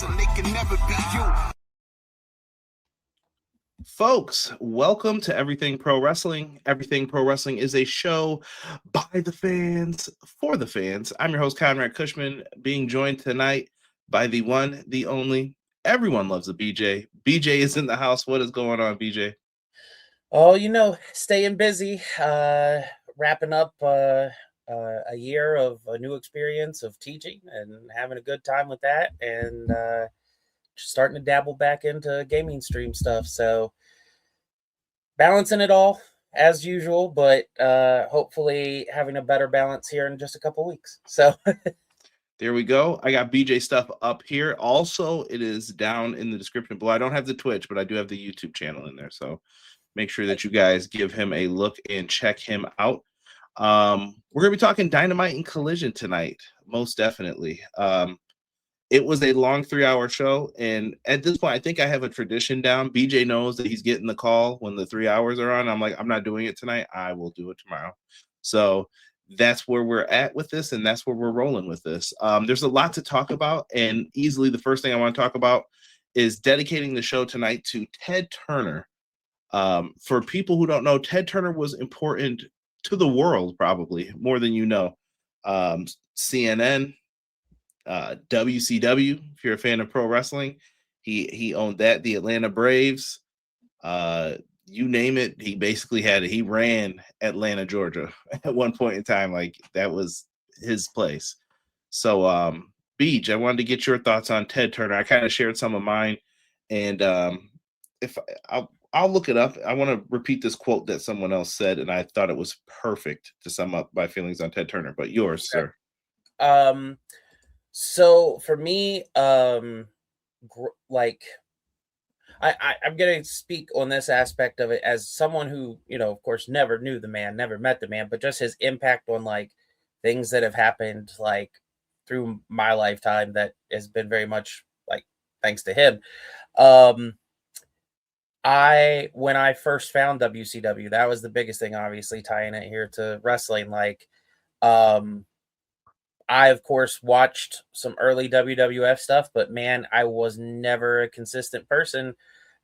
and they can never be you. Folks, welcome to Everything Pro Wrestling. Everything Pro Wrestling is a show by the fans, for the fans. I'm your host, Conrad Cushman, being joined tonight by the one, the only, everyone loves a BJ. BJ is in the house. What is going on, BJ? Oh, staying busy, wrapping up a year of a new experience of teaching and having a good time with that, and just starting to dabble back into gaming stream stuff. So balancing it all as usual, but hopefully having a better balance here in just a couple weeks. So there we go. I got BJ stuff up here. Also, it is down in the description below. I don't have the Twitch, but I do have the YouTube channel in there. So make sure that you guys give him a look and check him out. We're going to be talking Dynamite and Collision tonight, most definitely. It was a long 3-hour show, and at this point, I think I have a tradition down. BJ knows that he's getting the call when the 3 hours are on. I'm like, I'm not doing it tonight. I will do it tomorrow. So that's where we're at with this, and that's where we're rolling with this. There's a lot to talk about, and easily the first thing I want to talk about is dedicating the show tonight to Ted Turner. For people who don't know, Ted Turner was important to the world, probably more than you know. CNN, WCW, if you're a fan of pro wrestling, he owned that. The Atlanta Braves, you name it, he basically had it. He ran Atlanta, Georgia at one point in time. Like, that was his place. So, Beach, I wanted to get your thoughts on Ted Turner. I kind of shared some of mine, and if I'll look it up. I want to repeat this quote that someone else said, and I thought it was perfect to sum up my feelings on Ted Turner. But yours, sir. So for me, I'm going to speak on this aspect of it as someone who, of course, never knew the man, never met the man, but just his impact on like things that have happened like through my lifetime that has been very much like thanks to him. When I first found WCW, that was the biggest thing, obviously tying it here to wrestling. Like, I, of course, watched some early WWF stuff, but man, I was never a consistent person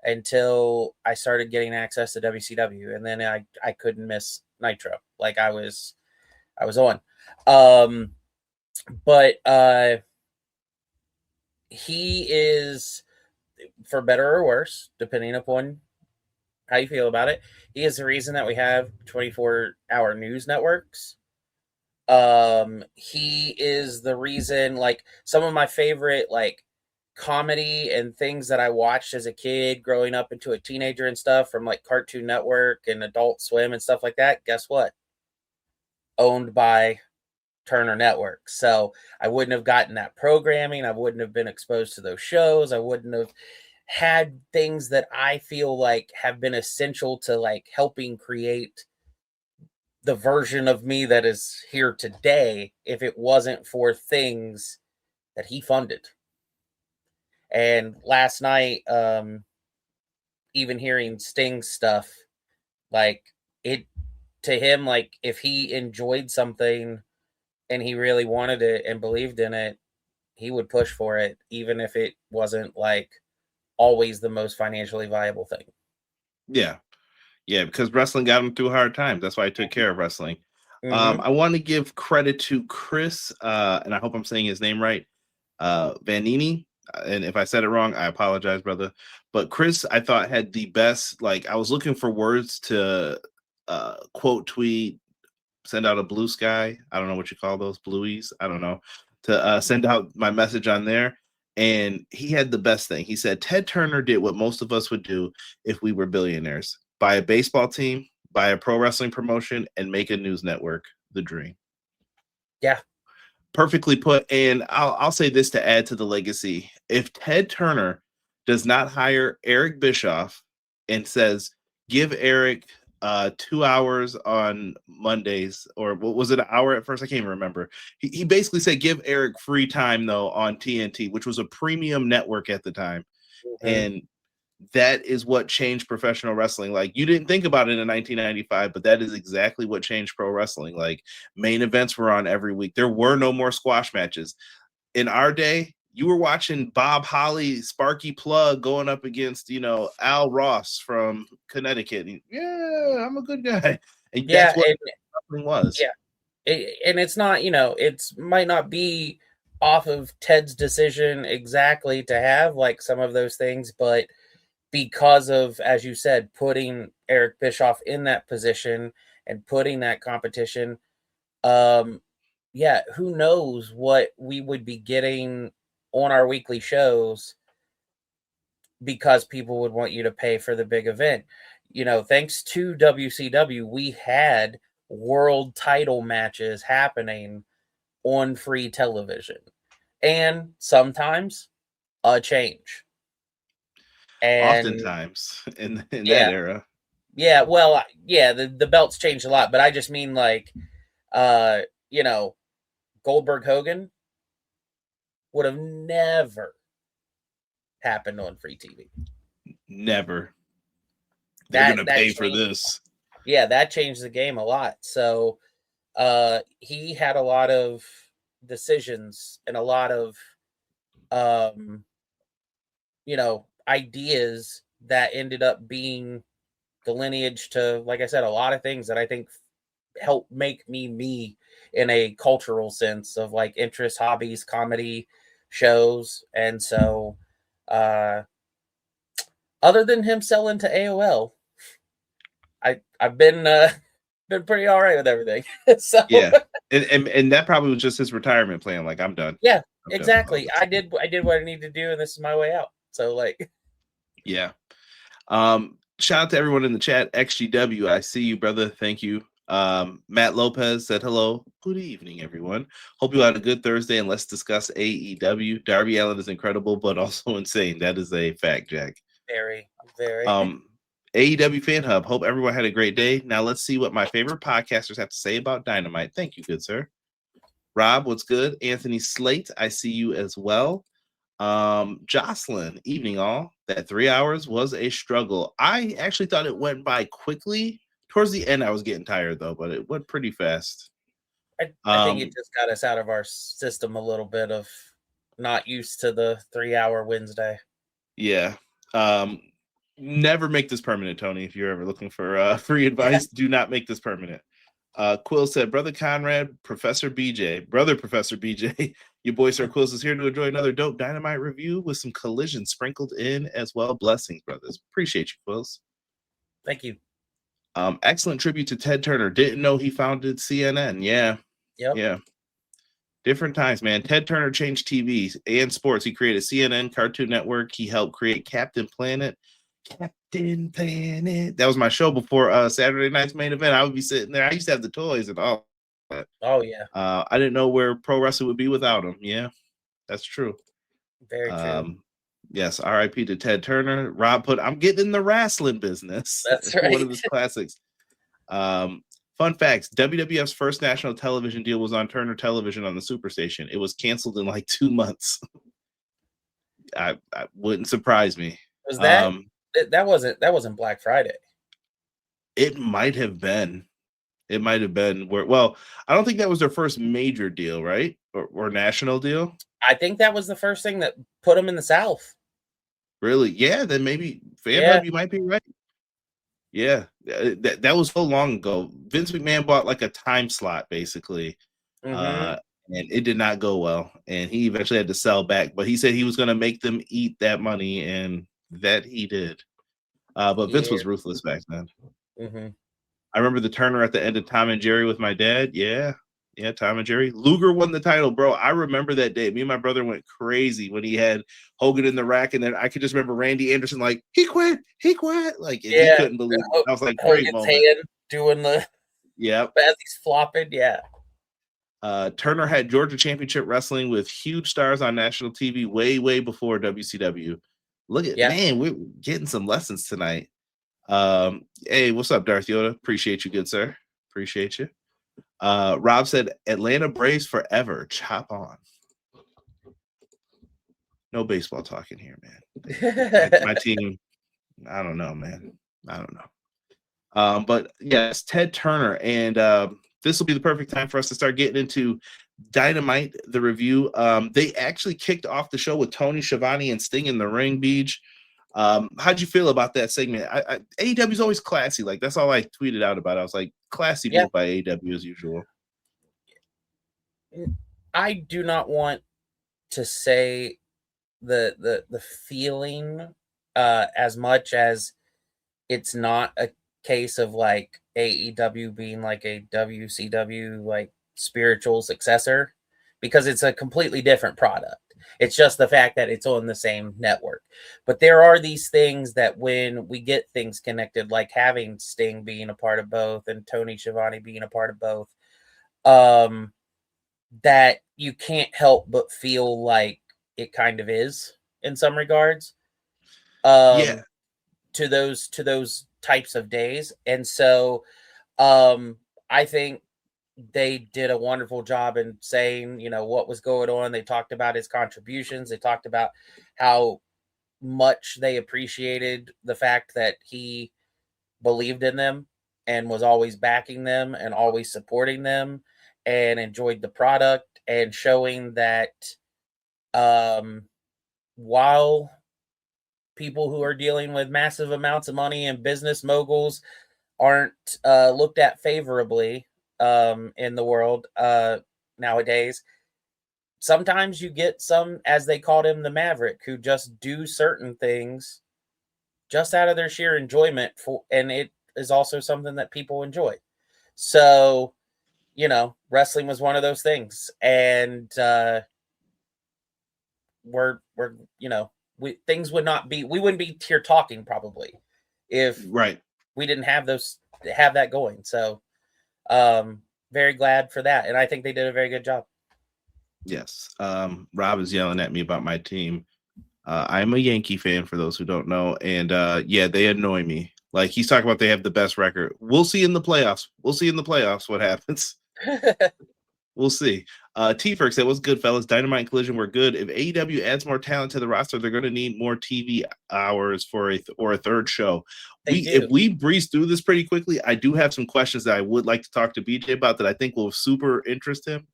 until I started getting access to WCW. And then I couldn't miss Nitro. Like I was on. But he is, for better or worse, depending upon how you feel about it, he is the reason that we have 24-hour news networks. He is the reason, like, some of my favorite, like, comedy and things that I watched as a kid growing up into a teenager and stuff from, like, Cartoon Network and Adult Swim and stuff like that, guess what? Owned by Turner Network. So I wouldn't have gotten that programming. I wouldn't have been exposed to those shows. I wouldn't have had things that I feel like have been essential to, like, helping create the version of me that is here today if it wasn't for things that he funded. And last night, even hearing Sting's stuff, like, it to him, like, if he enjoyed something and he really wanted it and believed in it, he would push for it, even if it wasn't like always the most financially viable thing. Yeah, because wrestling got him through hard times. That's why I took care of wrestling. I want to give credit to Chris, and I hope I'm saying his name right, Vanini. And if I said it wrong, I apologize, brother. But Chris, I thought, had the best, like, I was looking for words to quote tweet, send out a blue sky. I don't know what you call those, blueies. I don't know. To send out my message on there. And he had the best thing. He said, Ted Turner did what most of us would do if we were billionaires. Buy a baseball team, buy a pro wrestling promotion, and make a news network. The dream. Yeah. Perfectly put. And I'll say this to add to the legacy. If Ted Turner does not hire Eric Bischoff and says, give Eric 2 hours on Mondays, or what was it, an hour at first? I can't even remember. He basically said, give Eric free time, though, on TNT, which was a premium network at the time. And that is what changed professional wrestling. Like, you didn't think about it in 1995, but that is exactly what changed pro wrestling. Like, main events were on every week. There were no more squash matches. In our day, you were watching Bob Holly, Sparky Plug going up against, Al Ross from Connecticut. And, yeah, I'm a good guy. And that's what it was. Yeah. And it's not, it's might not be off of Ted's decision exactly to have like some of those things, but because of, as you said, putting Eric Bischoff in that position and putting that competition, who knows what we would be getting on our weekly shows, because people would want you to pay for the big event. Thanks to WCW, we had world title matches happening on free television, and sometimes a change. And oftentimes in that era. Yeah, well, yeah, the belts changed a lot, but I just mean like, Goldberg Hogan would have never happened on free TV. Never. They're going to pay for this. Yeah, that changed the game a lot. So he had a lot of decisions and a lot of, ideas that ended up being the lineage to, like I said, a lot of things that I think helped make me in a cultural sense of like interests, hobbies, comedy, shows. And so other than him selling to AOL, I've been pretty all right with everything. So yeah, and that probably was just his retirement plan. Like, I'm done. Yeah, exactly. I did what I need to do, and this is my way out. So like, yeah. Shout out to everyone in the chat. XGW, I see you, brother. Thank you. Matt Lopez said hello. Good evening, everyone. Hope you had a good Thursday, and let's discuss AEW. Darby Allin is incredible, but also insane. That is a fact, Jack. Very, very. AEW Fan Hub. Hope everyone had a great day. Now let's see what my favorite podcasters have to say about Dynamite. Thank you, good sir. Rob, what's good? Anthony Slate, I see you as well. Jocelyn, evening all. That 3 hours was a struggle. I actually thought it went by quickly. Towards the end, I was getting tired though, but it went pretty fast. I think it just got us out of our system a little bit of not used to the 3 hour Wednesday. Yeah. Never make this permanent, Tony. If you're ever looking for free advice, do not make this permanent. Quill said, Brother Conrad, Professor BJ, your boy Sir Quills is here to enjoy another dope Dynamite review with some Collision sprinkled in as well. Blessings, brothers. Appreciate you, Quills. Thank you. Excellent tribute to Ted Turner. Didn't know he founded CNN. Yeah. Yep. Yeah. Different times, man. Ted Turner changed TV and sports. He created CNN, Cartoon Network. He helped create Captain Planet. That was my show before Saturday night's main event. I would be sitting there. I used to have the toys and all that. Oh yeah. I didn't know where pro wrestling would be without him. Yeah, that's true. Very true. Yes, R.I.P. to Ted Turner. Rob put, I'm getting in the wrestling business. That's right. One of his classics. Fun facts: WWF's first national television deal was on Turner Television on the Superstation. It was canceled in like 2 months. I wouldn't surprise me. Was that? That wasn't Black Friday. It might have been. It might have been where. Well, I don't think that was their first major deal, right? Or national deal. I think that was the first thing that put them in the South. Really? Yeah. Then maybe Fan Hub, you might be right. Yeah, that was so long ago. Vince McMahon bought like a time slot, basically, and it did not go well. And he eventually had to sell back. But he said he was going to make them eat that money, and that he did. But Vince was ruthless back then. I remember the Turner at the end of Tom and Jerry with my dad. Yeah, Tom and Jerry. Luger won the title, bro. I remember that day. Me and my brother went crazy when he had Hogan in the rack, and then I could just remember Randy Anderson like, he quit. Like, he couldn't believe it. I was like, great moment. Hand doing the as he's flopping. Yeah. Turner had Georgia Championship Wrestling with huge stars on national TV way before WCW. Look at man, we're getting some lessons tonight. Hey, what's up, Darth Yoda? Appreciate you, good sir. Appreciate you. Rob said Atlanta Braves forever. Chop on. No baseball talking here, man. My team, I don't know, man. I don't know. But yes, Ted Turner, and this will be the perfect time for us to start getting into Dynamite, the review. They actually kicked off the show with Tony Schiavone and Sting in the ring, Beach. How'd you feel about that segment? AEW is always classy. Like, that's all I tweeted out about. I was like, classy move by AEW as usual. I do not want to say the feeling as much as it's not a case of like AEW being like a WCW like spiritual successor, because it's a completely different product. It's just the fact that it's on the same network. But there are these things that when we get things connected, like having Sting being a part of both and Tony Schiavone being a part of both, that you can't help but feel like it kind of is in some regards. Yeah. To those types of days. And so I think they did a wonderful job in saying, what was going on. They talked about his contributions. They talked about how much they appreciated the fact that he believed in them and was always backing them and always supporting them and enjoyed the product, and showing that while people who are dealing with massive amounts of money and business moguls aren't looked at favorably in the world nowadays, sometimes you get some, as they called him, the Maverick, who just do certain things just out of their sheer enjoyment and it is also something that people enjoy. So, wrestling was one of those things, and things would not be, we wouldn't be here talking probably if we didn't have that going. So very glad for that, and I think they did a very good job. Yes. Rob is yelling at me about my team. I'm a Yankee fan, for those who don't know, and they annoy me. Like, he's talking about they have the best record. We'll see in the playoffs what happens. We'll see. T-Ferg said, what's good, fellas? Dynamite and Collision were good. If AEW adds more talent to the roster, they're going to need more TV hours for a third show. If we breeze through this pretty quickly, I do have some questions that I would like to talk to BJ about that I think will super interest him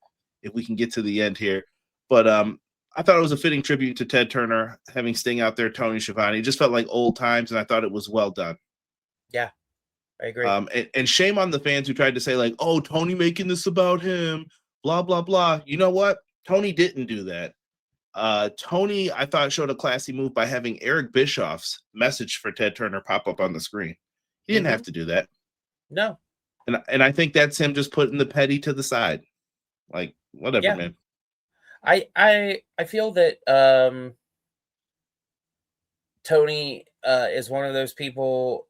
if we can get to the end here. But I thought it was a fitting tribute to Ted Turner, having Sting out there, Tony Schiavone. It just felt like old times, and I thought it was well done. Yeah, I agree. And shame on the fans who tried to say, like, oh, Tony making this about him, blah, blah, blah. You know what? Tony didn't do that. Tony, I thought, showed a classy move by having Eric Bischoff's message for Ted Turner pop up on the screen. He didn't have to do that. No. And I think that's him just putting the petty to the side. Like, whatever, man. I feel that Tony is one of those people,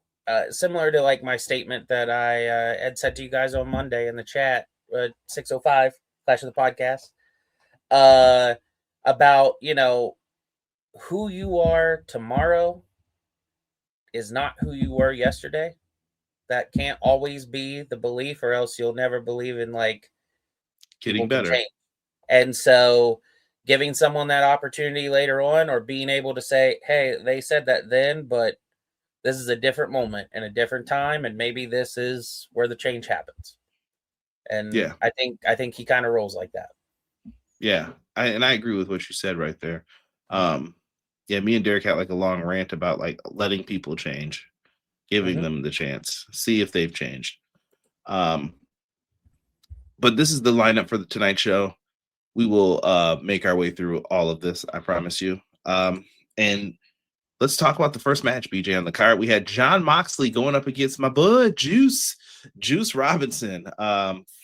similar to like my statement that I had said to you guys on Monday in the chat, 605 Clash of the Podcast, about, who you are tomorrow is not who you were yesterday. That can't always be the belief, or else you'll never believe in like getting better. And so giving someone that opportunity later on, or being able to say, hey, they said that then, but this is a different moment and a different time, and maybe this is where the change happens. And I think he kind of rolls like that. Yeah, I agree with what you said right there. Me and Derek had like a long rant about like letting people change, giving them the chance, see if they've changed. But this is the lineup for the Tonight Show. We will make our way through all of this, I promise you. And let's talk about the first match, BJ, on the card. We had Jon Moxley going up against my bud, Juice Robinson.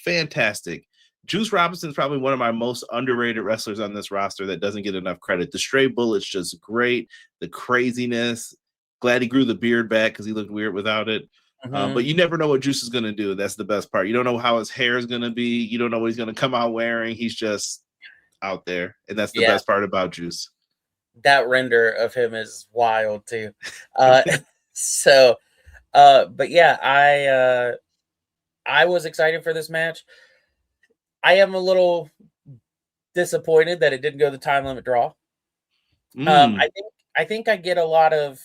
Fantastic. Juice Robinson is probably one of my most underrated wrestlers on this roster that doesn't get enough credit. The stray bullet's just great. The craziness. Glad he grew the beard back because he looked weird without it. But you never know what Juice is going to do. That's the best part. You don't know how his hair is going to be. You don't know what he's going to come out wearing. He's just out there. And that's the best part about Juice. That render of him is wild too. But yeah, I was excited for this match. I am a little disappointed that it didn't go the time limit draw. I think I get a lot of,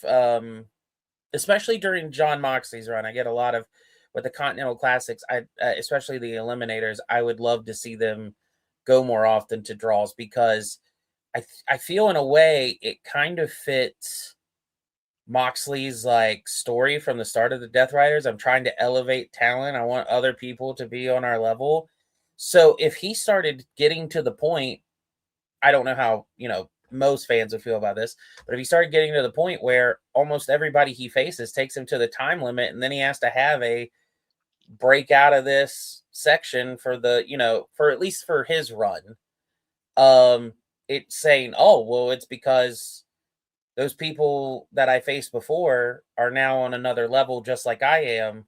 especially during Jon Moxley's run, I get a lot of, with the Continental Classics, especially the Eliminators, I would love to see them go more often to draws, because I feel in a way it kind of fits Moxley's like story from the start of the Death Riders. I'm trying to elevate talent. I want other people to be on our level. So if he started getting to the point, I don't know how, most fans would feel about this, but if he started getting to the point where almost everybody he faces takes him to the time limit, and then he has to have a break out of this section for the, for at least for his run, it's saying, oh, well, it's because those people that I faced before are now on another level, just like I am,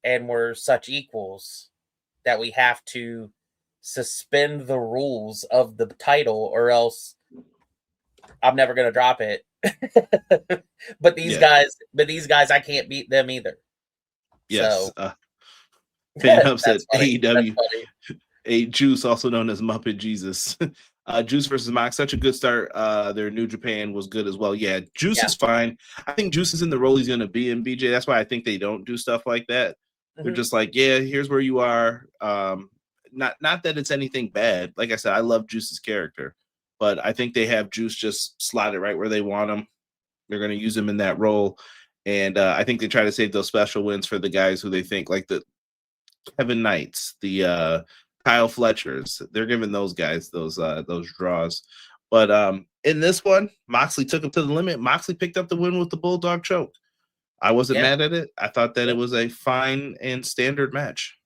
and we're such equals that we have to suspend the rules of the title, or else I'm never going to drop it. but these guys, I can't beat them either. Yes. So, Fan Hub said funny. AEW, a Juice, also known as Muppet Jesus. Juice versus Mox, such a good start. Their New Japan was good as well. Yeah, Juice is fine. I think Juice is in the role he's going to be in, BJ. That's why I think they don't do stuff like that. Mm-hmm. They're just like, yeah, here's where you are. Not that it's anything bad. Like I said, I love Juice's character, but I think they have Juice just slotted right where they want him. They're going to use him in that role. And I think they try to save those special wins for the guys who they think, like the Kevin Knights, the Kyle Fletchers. They're giving those guys those draws. But in this one, Moxley took him to the limit. Moxley picked up the win with the Bulldog choke. I wasn't mad at it. I thought that it was a fine and standard match.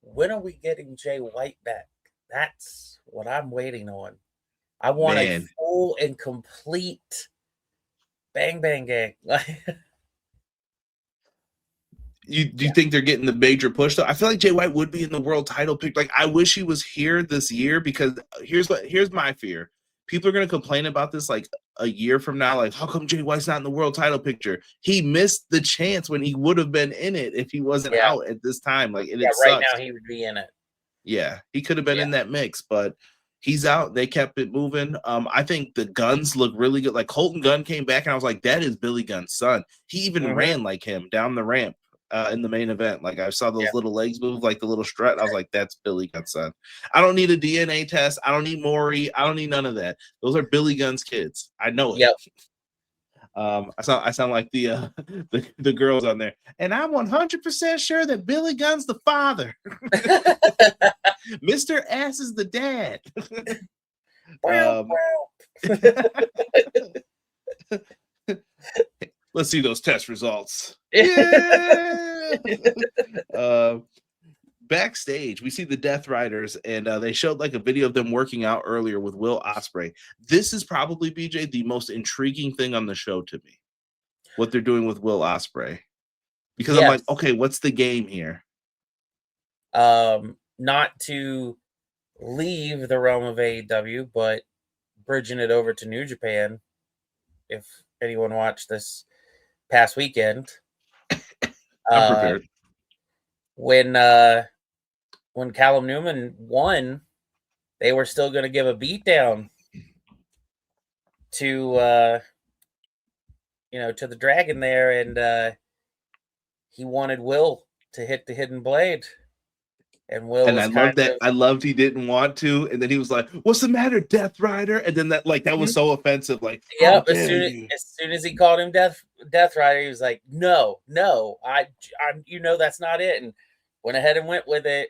When are we getting Jay White back? That's what I'm waiting on. I want a full and complete Bang Bang Gang. Do you think they're getting the major push though? I feel like Jay White would be in the world title pick. Like, I wish he was here this year, because here's my fear. People are gonna complain about this like a year from now. Like, how come Jay White's not in the world title picture? He missed the chance when he would have been in it if he wasn't out at this time. Like, it right now he would be in it. Yeah, he could have been in that mix, but he's out. They kept it moving. I think the Guns look really good. Like, Colton Gunn came back, and I was like, that is Billy Gunn's son. He even ran like him down the ramp. In the main event, like, I saw those little legs move, like the little strut. I was like, that's Billy Gunn's son. I don't need a DNA test. I don't need Maury. I don't need none of that. Those are Billy Gunn's kids. I know it. Yep. I sound like the girls on there. And I'm 100% sure that Billy Gunn's the father. Mr. S is the dad. Let's see those test results. Yeah. Backstage, we see the Death Riders, and they showed like a video of them working out earlier with Will Ospreay. This is probably, BJ, the most intriguing thing on the show to me. What they're doing with Will Ospreay, because I'm like, okay, what's the game here? Not to leave the realm of AEW, but bridging it over to New Japan. If anyone watched this past weekend, I'm prepared. When Callum Newman won, they were still going to give a beatdown to to the Dragon there, and he wanted Will to hit the hidden blade. And Will, and I loved that. I loved he didn't want to, and then he was like, "What's the matter, Death Rider?" And then that was so offensive. Like, yep. As soon as he called him Death Rider, he was like, "No, I'm that's not it," and went ahead and went with it.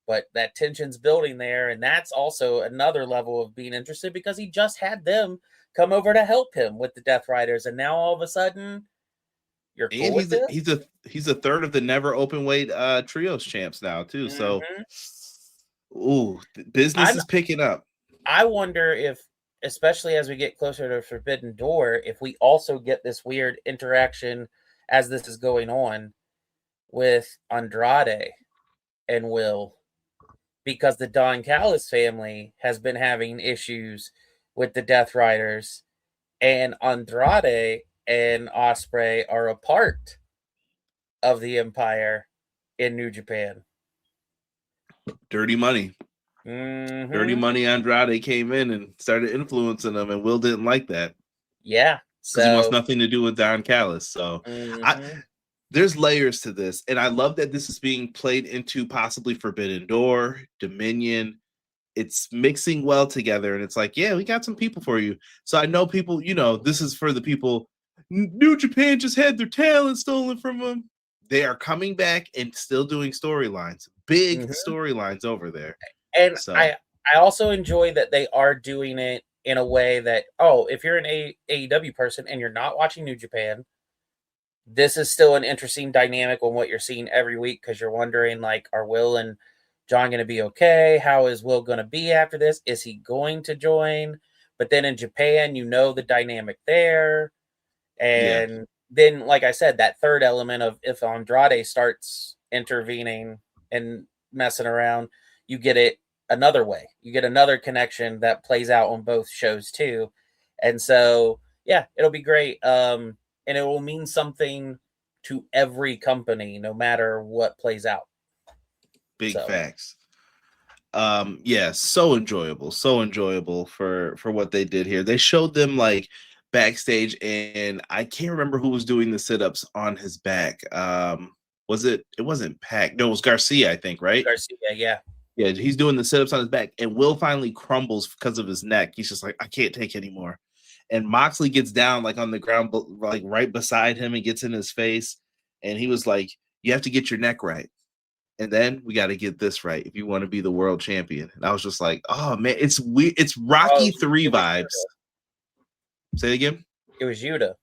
But that tension's building there, and that's also another level of being interested, because he just had them come over to help him with the Death Riders, and now all of a sudden, you're cool and with this? He's a third of the never open weight trios champs now too. So, business is picking up. I wonder if, especially as we get closer to Forbidden Door, if we also get this weird interaction as this is going on with Andrade and Will, because the Don Callis family has been having issues with the Death Riders, and Andrade and Ospreay are a part of the Empire in New Japan. Dirty money. Mm-hmm. Dirty money. Andrade came in and started influencing them, and Will didn't like that. Yeah. Because he wants nothing to do with Don Callis. So there's layers to this, and I love that this is being played into possibly Forbidden Door, Dominion. It's mixing well together, and it's like, yeah, we got some people for you. So I know people, this is for the people. New Japan just had their talent stolen from them. They are coming back and still doing storylines, big storylines over there. And so I also enjoy that they are doing it in a way that, if you're an AEW person and you're not watching New Japan, this is still an interesting dynamic on what you're seeing every week, because you're wondering, like, are Will and John going to be okay? How is Will going to be after this? Is he going to join? But then in Japan, the dynamic there. And then, like I said, that third element of if Andrade starts intervening and messing around, you get it another way. You get another connection that plays out on both shows too. And so, yeah, it'll be great. And it will mean something to every company, no matter what plays out. Big facts. So enjoyable for what they did here. They showed them like backstage, and I can't remember who was doing the sit-ups on his back. It wasn't Pac. No, it was Garcia, I think, right? Garcia, yeah. Yeah, he's doing the sit-ups on his back, and Will finally crumbles because of his neck. He's just like, I can't take anymore. And Moxley gets down like on the ground, like right beside him, and gets in his face. And he was like, you have to get your neck right. And then we got to get this right if you want to be the world champion. And I was just like, oh man, it's weird. It's Rocky 3 vibes. Say it again. It was Yuta.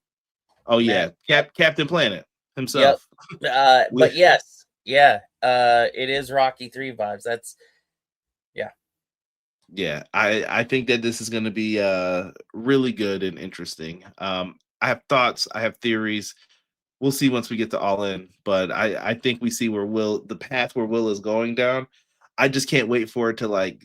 Oh yeah, Captain Planet himself. Yep. But yes, it is Rocky 3 vibes. That's yeah. I think that this is going to be really good and interesting. I have thoughts. I have theories. We'll see once we get to All In, but I think we see the path where Will is going down. I just can't wait for it to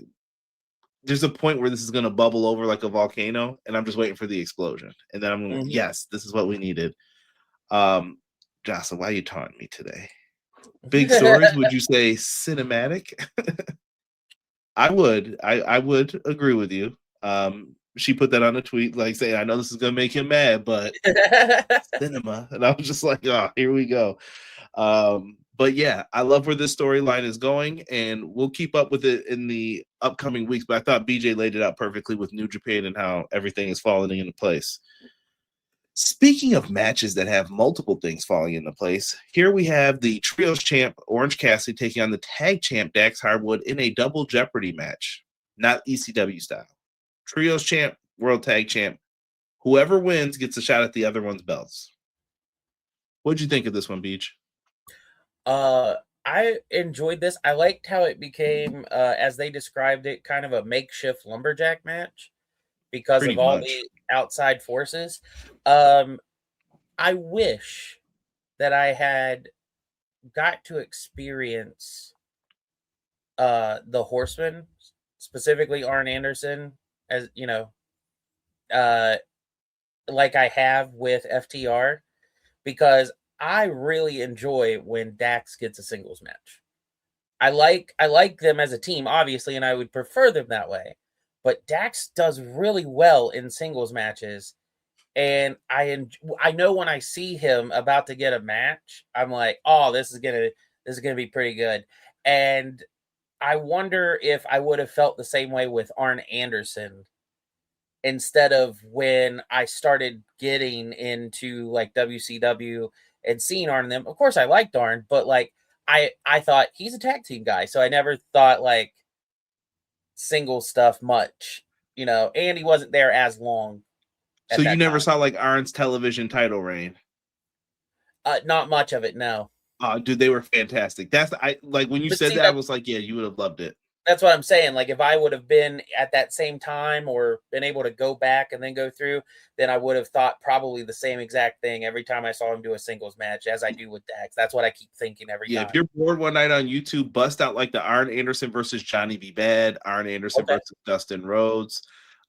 there's a point where this is going to bubble over like a volcano, and I'm just waiting for the explosion. And then I'm going, yes, this is what we needed. Jocelyn, why are you taunting me today? Big stories, would you say cinematic? I would agree with you. She put that on a tweet, like saying, I know this is going to make him mad, but cinema. And I was just like, oh, here we go. But yeah, I love where this storyline is going, and we'll keep up with it in the upcoming weeks. But I thought BJ laid it out perfectly with New Japan and how everything is falling into place. Speaking of matches that have multiple things falling into place, here we have the Trios champ, Orange Cassidy, taking on the tag champ, Dax Harwood, in a double Jeopardy match, not ECW style. Trios champ, World Tag champ. Whoever wins gets a shot at the other one's belts. What'd you think of this one, Beach? I enjoyed this. I liked how it became, as they described it, kind of a makeshift lumberjack match because of all the outside forces. I wish that I had got to experience the Horsemen, specifically Arn Anderson, as like I have with FTR, because I really enjoy when Dax gets a singles match. I like them as a team, obviously, and I would prefer them that way. But Dax does really well in singles matches, and I know when I see him about to get a match, I'm like, oh, this is gonna be pretty good. And I wonder if I would have felt the same way with Arn Anderson, instead of when I started getting into like WCW and seeing Arn and them. Of course, I liked Arn, but like I thought he's a tag team guy, so I never thought like single stuff much, and he wasn't there as long. So you never saw like Arn's television title reign? Not much of it, no. Dude, they were fantastic. When you said that, I was like, yeah, you would have loved it. That's what I'm saying. Like if I would have been at that same time or been able to go back and then go through, then I would have thought probably the same exact thing every time I saw him do a singles match as I do with Dax. That's what I keep thinking every time. If you're bored one night on YouTube, bust out like the Arn Anderson versus Johnny B. Bad, Arn Anderson versus Dustin Rhodes.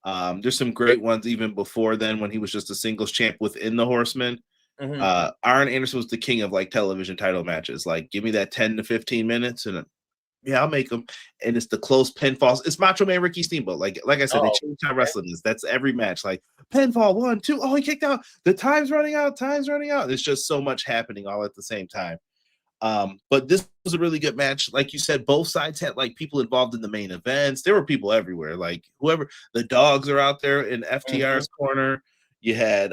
There's some great ones even before then when he was just a singles champ within the Horsemen. Arn Anderson was the king of like television title matches. Like, give me that 10 to 15 minutes and Yeah, I'll make them. And it's the close pinfalls. It's Macho Man Ricky Steamboat. Like I said, they changed how wrestling is. That's every match. Like pinfall 1, 2. Oh, he kicked out. The time's running out. Time's running out. There's just so much happening all at the same time. But this was a really good match. Like you said, both sides had like people involved in the main events. There were people everywhere. Like whoever the dogs are out there in FTR's corner. You had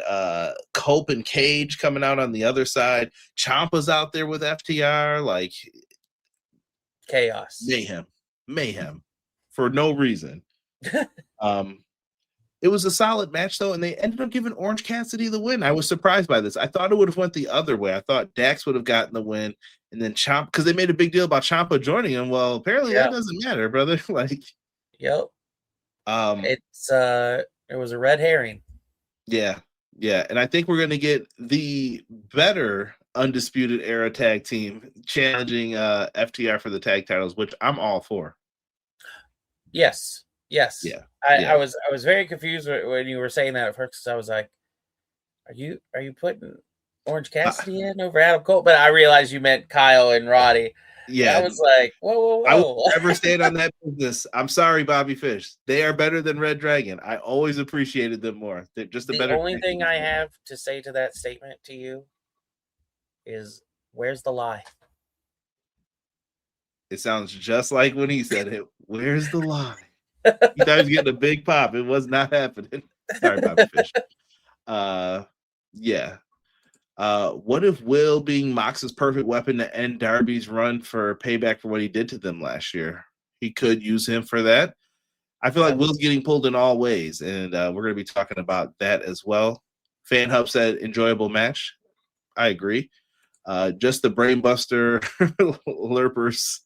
Cope and Cage coming out on the other side. Ciampa's out there with FTR. Like chaos, mayhem for no reason. It was a solid match though, and they ended up giving Orange Cassidy the win. I was surprised by this. I thought it would have went the other way. I thought Dax would have gotten the win, and then Ciampa, because they made a big deal about Ciampa joining him. Well, apparently that doesn't matter, brother. Like, it was a red herring. Yeah, and I think we're gonna get the better Undisputed Era tag team challenging FTR for the tag titles, which I'm all for. Yes. Yeah. I was very confused when you were saying that at first, because I was like, are you putting Orange Cassidy in over Adam Cole? But I realized you meant Kyle and Roddy. Yeah. I was like, whoa. I would never stand on that business. I'm sorry, Bobby Fish. They are better than Red Dragon. I always appreciated them more. They're just the better. The only thing I have to say to that statement to you is, where's the lie? It sounds just like when he said it. Where's the lie? You thought he was getting a big pop. It was not happening. Sorry, Bobby Fish. Yeah. What if Will being Mox's perfect weapon to end Darby's run for payback for what he did to them last year? He could use him for that. I feel like Will's getting pulled in all ways, and we're going to be talking about that as well. Fan Hub said enjoyable match. I agree. Just the brainbuster lurpers.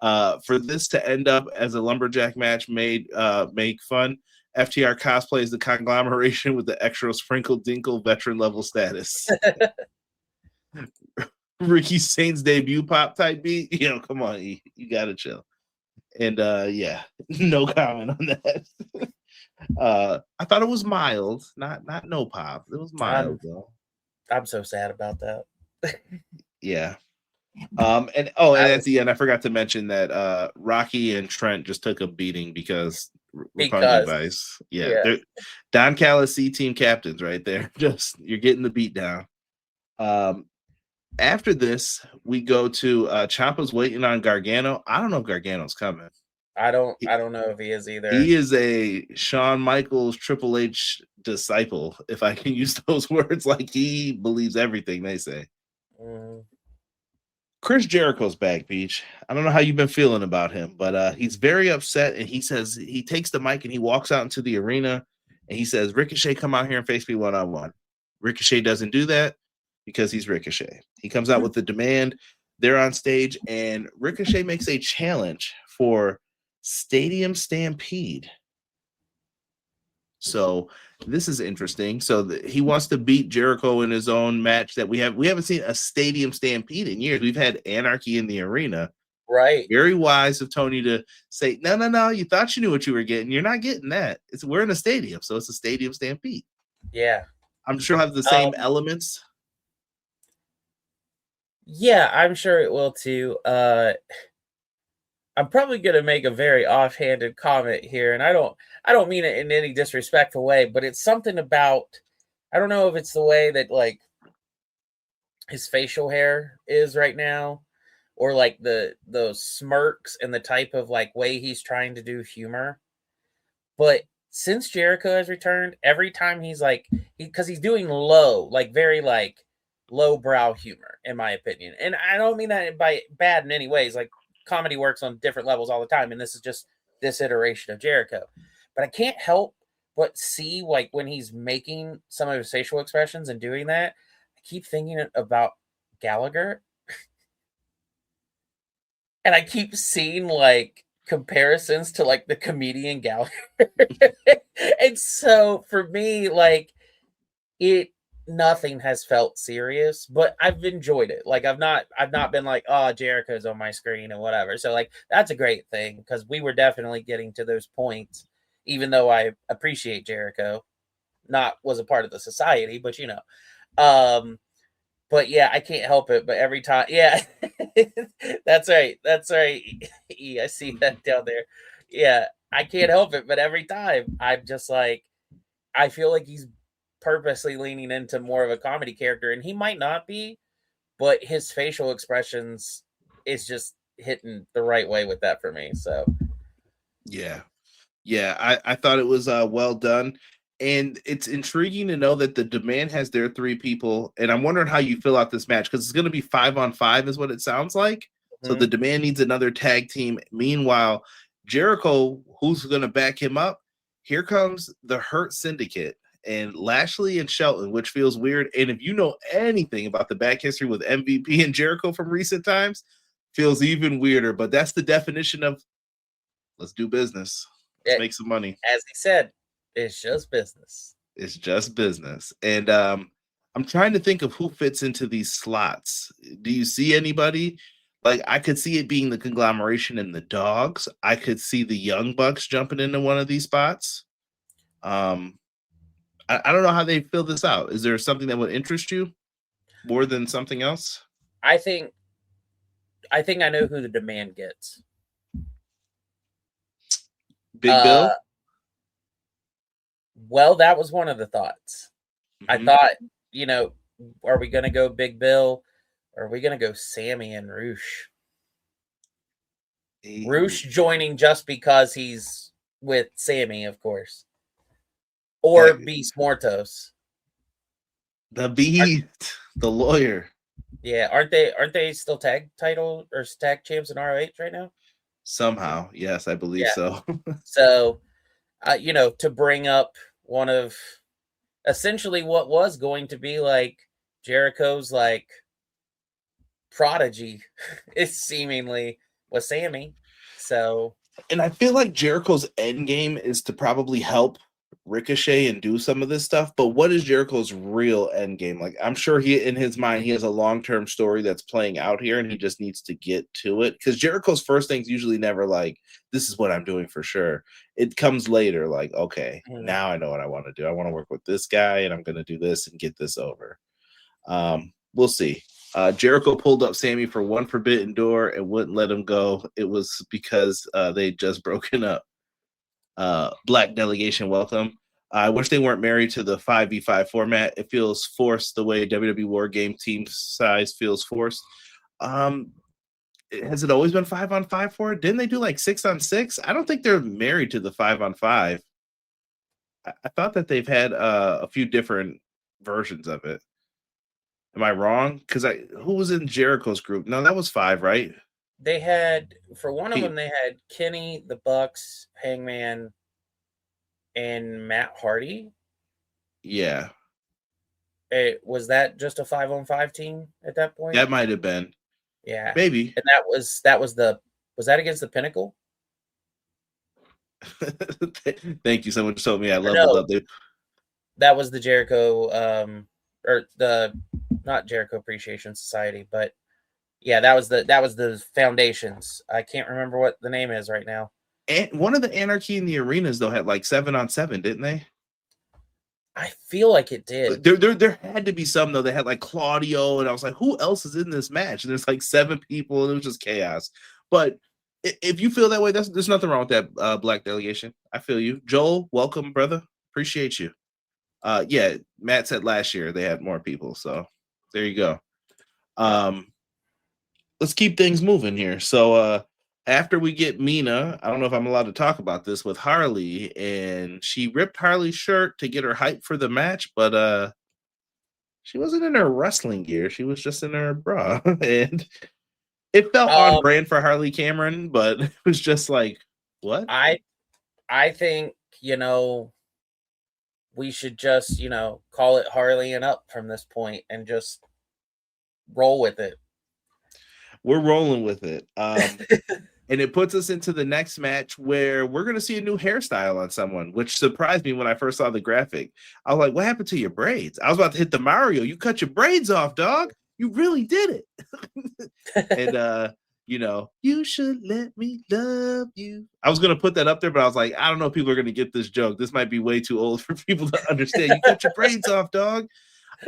For this to end up as a lumberjack match make fun. FTR cosplays the conglomeration with the extra sprinkle dinkle veteran level status. Ricky Saints debut pop type beat. Come on, you gotta chill. And no comment on that. I thought it was mild, not no pop. It was mild though. I'm so sad about that. Yeah. And at the end, I forgot to mention that Rocky and Trent just took a beating because Roppongi Vice. Yeah. Don Callis team captains right there. Just you're getting the beat down. After this, we go to Ciampa's waiting on Gargano. I don't know if Gargano's coming. I don't know if he is either. He is a Shawn Michaels Triple H disciple, if I can use those words. Like, he believes everything they say. Chris Jericho's back, Beach. I don't know how you've been feeling about him, but he's very upset, and he says he takes the mic and he walks out into the arena and he says, Ricochet, come out here and face me one-on-one. Ricochet doesn't do that because he's Ricochet. He comes out with the demand. They're on stage, and Ricochet makes a challenge for Stadium Stampede. So this is interesting. So he wants to beat Jericho in his own match that we haven't seen a Stadium Stampede in years. We've had Anarchy in the arena. Right. Very wise of Tony to say, no. You thought you knew what you were getting. You're not getting that. We're in a stadium, so it's a Stadium Stampede. Yeah. I'm sure it'll have the same elements. Yeah, I'm sure it will too. I'm probably going to make a very offhanded comment here, and I don't mean it in any disrespectful way, but it's something about, I don't know if it's the way that like his facial hair is right now, or like those smirks and the type of like way he's trying to do humor. But since Jericho has returned, every time he's like, because he's doing very low brow humor, in my opinion. And I don't mean that by bad in any ways. Like, comedy works on different levels all the time, and this is just this iteration of Jericho. But I can't help but see, like, when he's making some of his facial expressions and doing that, I keep thinking about Gallagher. And I keep seeing like comparisons to like the comedian Gallagher. And so for me, like, nothing has felt serious, but I've enjoyed it. Like, I've not been like, oh, Jericho's on my screen and whatever. So like, that's a great thing, because we were definitely getting to those points, even though I appreciate Jericho, was a part of the society, but but yeah, I can't help it. But every time, yeah, that's right. That's right. I see that down there. Yeah, I can't help it. But every time, I'm just like, I feel like he's purposely leaning into more of a comedy character, and he might not be, but his facial expressions is just hitting the right way with that for me. So Yeah. Yeah, I thought it was well done. And it's intriguing to know that the Demand has their three people. And I'm wondering how you fill out this match because it's going to be 5-on-5, is what it sounds like. So the Demand needs another tag team. Meanwhile, Jericho, who's going to back him up? Here comes the Hurt Syndicate and Lashley and Shelton, which feels weird. And if you know anything about the back history with MVP and Jericho from recent times, feels even weirder. But that's the definition of let's do business. Let's make some money. As he said, it's just business. It's just business. And I'm trying to think of who fits into these slots. Do you see anybody? Like, I could see it being the conglomeration and the Dogs. I could see the Young Bucks jumping into one of these spots. I don't know how they fill this out. Is there something that would interest you more than something else? I think I know who the Demand gets. Big Bill? Well, that was one of the thoughts. I thought, are we going to go Big Bill? Or are we going to go Sammy and Roosh? Roosh joining just because he's with Sammy, of course. Or Beast Mortos. The Beast, the lawyer. Yeah, aren't they still tag title or tag champs in ROH right now? Somehow, yes, I believe so. So, to bring up one of essentially what was going to be like Jericho's like prodigy, is seemingly was Sammy. So, and I feel like Jericho's end game is to probably help Ricochet and do some of this stuff, but what is Jericho's real end game? Like, I'm sure in his mind he has a long-term story that's playing out here and he just needs to get to it, because Jericho's first thing's usually never like, this is what I'm doing for sure. It comes later, like, okay, now I know what I want to do. I want to work with this guy and I'm going to do this and get this over. We'll see. Jericho pulled up Sammy for one forbidden door and wouldn't let him go. It was because they'd just broken up. Black delegation, welcome. I wish they weren't married to the 5v5 format. It feels forced the way WWE War Game team size feels forced. Has it always been 5-on-5 for it? Didn't they do like 6-on-6? I don't think they're married to the 5-on-5. I thought that they've had a few different versions of it. Am I wrong? Because who was in Jericho's group? No, that was 5, right? They had, for one of them, they had Kenny, the Bucks, Hangman, and Matt Hardy. Yeah. Was that just a 5-on-5 team at that point? That might have been. Yeah. Maybe. And was that against the Pinnacle? Thank you. Someone told me I leveled up. That was the Jericho, or the, not Jericho Appreciation Society, but yeah, that was the Foundations. I can't remember what the name is right now. And one of the Anarchy in the Arenas though had like 7-on-7, didn't they? I feel like it did. There had to be some though. They had like Claudio, and I was like, who else is in this match? And there's like 7 people, and it was just chaos. But if you feel that way, there's nothing wrong with that, Black delegation. I feel you. Joel, welcome, brother. Appreciate you. Yeah, Matt said last year they had more people, so there you go. Let's keep things moving here. So after we get Mina, I don't know if I'm allowed to talk about this, with Harley, and she ripped Harley's shirt to get her hype for the match, but she wasn't in her wrestling gear. She was just in her bra. And it felt on brand for Harley Cameron, but it was just like, what? I think, we should just, call it Harley and up from this point and just roll with it. We're rolling with it. And it puts us into the next match where we're going to see a new hairstyle on someone, which surprised me when I first saw the graphic. I was like, what happened to your braids? I was about to hit the Mario. You cut your braids off, dog. You really did it. And, you should let me love you. I was going to put that up there, but I was like, I don't know if people are going to get this joke. This might be way too old for people to understand. You cut your braids off, dog.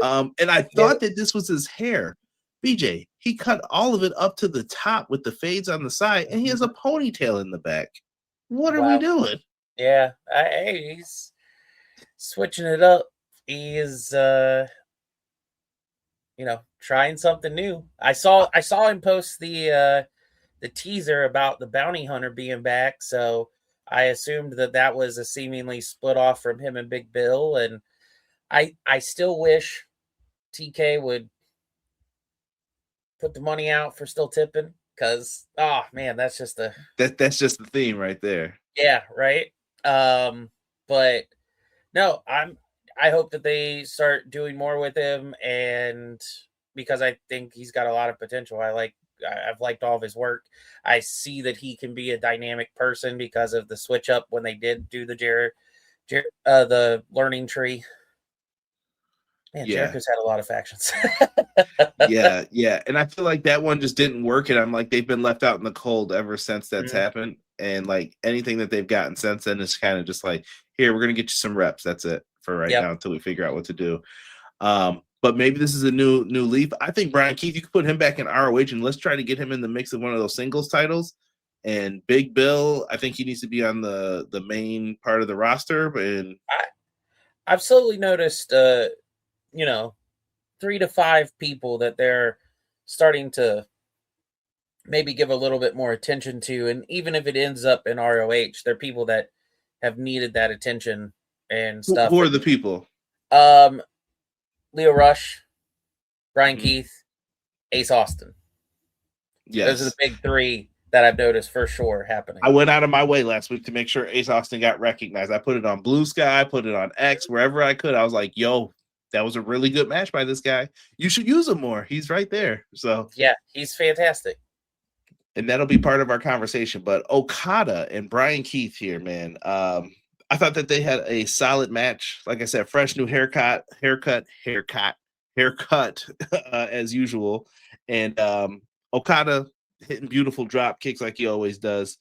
And I thought that this was his hair. BJ, he cut all of it up to the top with the fades on the side, and he has a ponytail in the back. What are we doing? Yeah, he's switching it up. He is, trying something new. I saw him post the teaser about the bounty hunter being back, so I assumed that was a seemingly split off from him and Big Bill, and I still wish TK would put the money out for still tipping, because that's just that's just the theme right there. Yeah, right. But no, I hope that they start doing more with him, and because I think he's got a lot of potential. I've liked all of his work. I see that he can be a dynamic person because of the switch up when they did do the the learning tree. Man, Jericho's had a lot of factions. yeah. And I feel like that one just didn't work. And I'm like, they've been left out in the cold ever since that's happened. And like anything that they've gotten since then is kind of just like, here, we're going to get you some reps. That's it for right now until we figure out what to do. But maybe this is a new leaf. I think Brian Keith, you could put him back in ROH and let's try to get him in the mix of one of those singles titles. And Big Bill, I think he needs to be on the main part of the roster. And I've slowly noticed 3 to 5 people that they're starting to maybe give a little bit more attention to. And even if it ends up in ROH, they're people that have needed that attention and stuff. Who are the people? Leo Rush, Brian Keith, Ace Austin. Yes. Those are the big 3 that I've noticed for sure happening. I went out of my way last week to make sure Ace Austin got recognized. I put it on Blue Sky, I put it on X, wherever I could. I was like, yo, that was a really good match by this guy. You should use him more. He's right there. So yeah, he's fantastic. And that'll be part of our conversation. But Okada and Brian Keith here, man. I thought that they had a solid match. Like I said, fresh new haircut as usual. And Okada hitting beautiful drop kicks like he always does.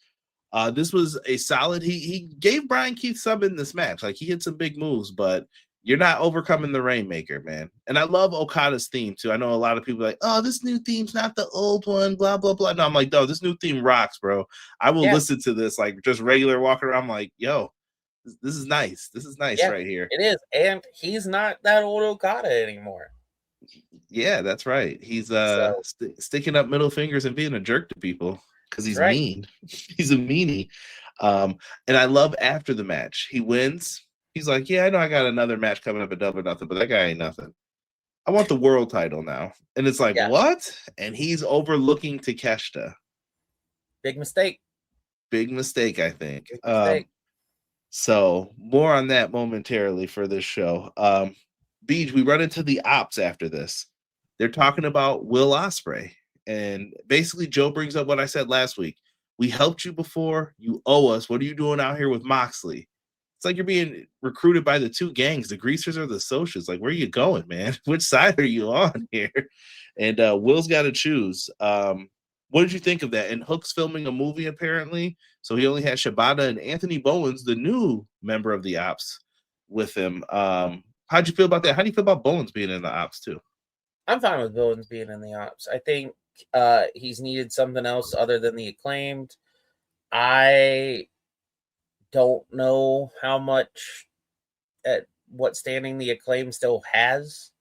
This was a solid. He gave Brian Keith some in this match. Like he hit some big moves, but you're not overcoming the Rainmaker, man. And I love Okada's theme too. I know a lot of people are like, oh, this new theme's not the old one, blah, blah, blah. No, I'm like, no, this new theme rocks, bro. I will listen to this like just regular walking around. I'm like, yo, this is nice. This is nice right here. It is. And he's not that old Okada anymore. Yeah, that's right. He's sticking up middle fingers and being a jerk to people because he's mean. He's a meanie. And I love after the match, he wins. He's like, yeah, I know I got another match coming up at Double Nothing, but that guy ain't nothing. I want the world title now. And it's like, what? And he's overlooking Takeshita. Big mistake. Big mistake, I think. Big mistake. So more on that momentarily for this show. Beej, we run into the ops after this. They're talking about Will Ospreay. And basically, Joe brings up what I said last week. We helped you before. You owe us. What are you doing out here with Moxley? It's like you're being recruited by the 2 gangs, the Greasers or the Socials. Like, where are you going, man? Which side are you on here? And Will's got to choose. What did you think of that? And Hook's filming a movie, apparently. So he only had Shibata and Anthony Bowens, the new member of the Ops, with him. How'd you feel about that? How do you feel about Bowens being in the Ops, too? I'm fine with Bowens being in the Ops. I think he's needed something else other than the Acclaimed. I don't know how much at what standing the Acclaim still has.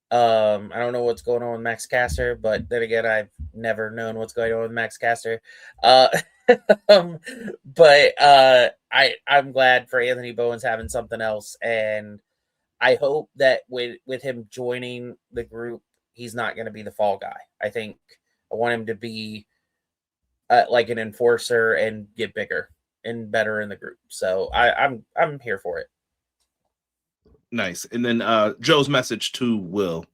I don't know what's going on with Max Caster, but then again, I've never known what's going on with Max Caster. I'm glad for Anthony Bowens having something else, and I hope that with him joining the group, he's not going to be the fall guy. I want him to be like an enforcer and get bigger and better in the group. So I'm here for it. Nice. And then Joe's message to Will.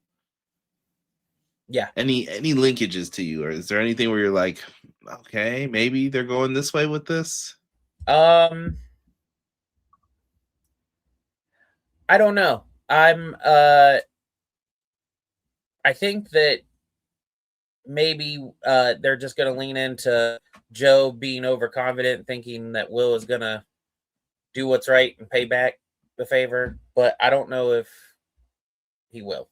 Yeah. Any linkages to you, or is there anything where you're like, okay, maybe they're going this way with this? I don't know. I think that maybe they're just going to lean into Joe being overconfident, thinking that Will is going to do what's right and pay back the favor. But I don't know if he will.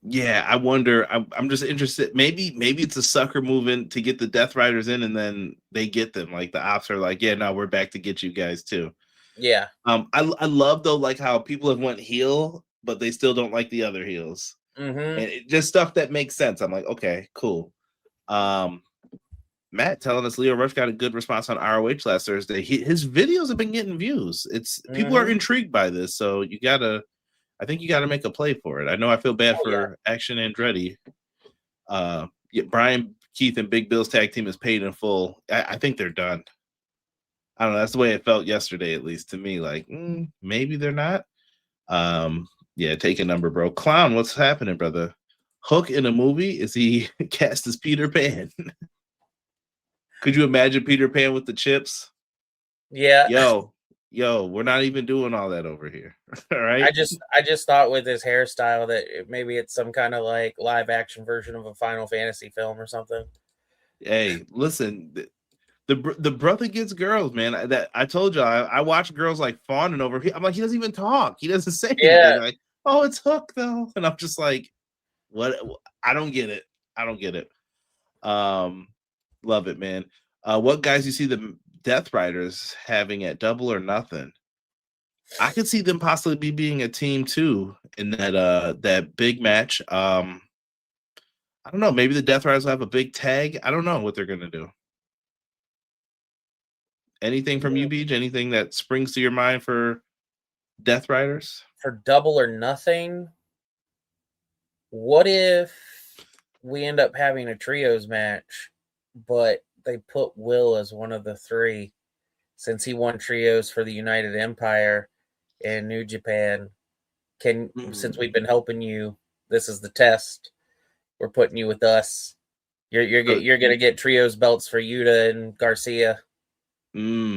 Yeah, I wonder. I'm just interested. Maybe it's a sucker moving to get the Death Riders in, and then they get them. Like the ops are like, yeah, no, we're back to get you guys too. Yeah. I love though, like how people have went heel, but they still don't like the other heels, and just stuff that makes sense. I'm like, okay, cool. Matt telling us Leo Rush got a good response on ROH last Thursday. His videos have been getting views. People are intrigued by this, so I think you gotta make a play for it. I know I feel bad for Action Andretti. Brian Keith and Big Bill's tag team is paid in full. I think they're done. I don't know. That's the way it felt yesterday, at least to me. Like, maybe they're not. Yeah, take a number, bro. Clown, what's happening, brother? Hook in a movie? Is he cast as Peter Pan? Could you imagine Peter Pan with the chips? Yeah. Yo, we're not even doing all that over here. All right. I just thought with his hairstyle that maybe it's some kind of like live action version of a Final Fantasy film or something. Hey, listen, the brother gets girls, man. That I told you, I watch girls like fawning over here. I'm like, he doesn't even talk. He doesn't say anything. Like, oh, it's Hook though, and I'm just like, what? I don't get it. Love it, man. What guys you see the Death Riders having at Double or Nothing? I could see them possibly being a team too in that big match. I don't know. Maybe the Death Riders will have a big tag. I don't know what they're gonna do. Anything from you, Beach? Anything that springs to your mind for Death Riders? For Double or Nothing, what if we end up having a trios match, but they put Will as one of the three since he won trios for the United Empire and New Japan? Since we've been helping you, this is the test. We're putting you with us. You're gonna get trios belts for Yuta and Garcia.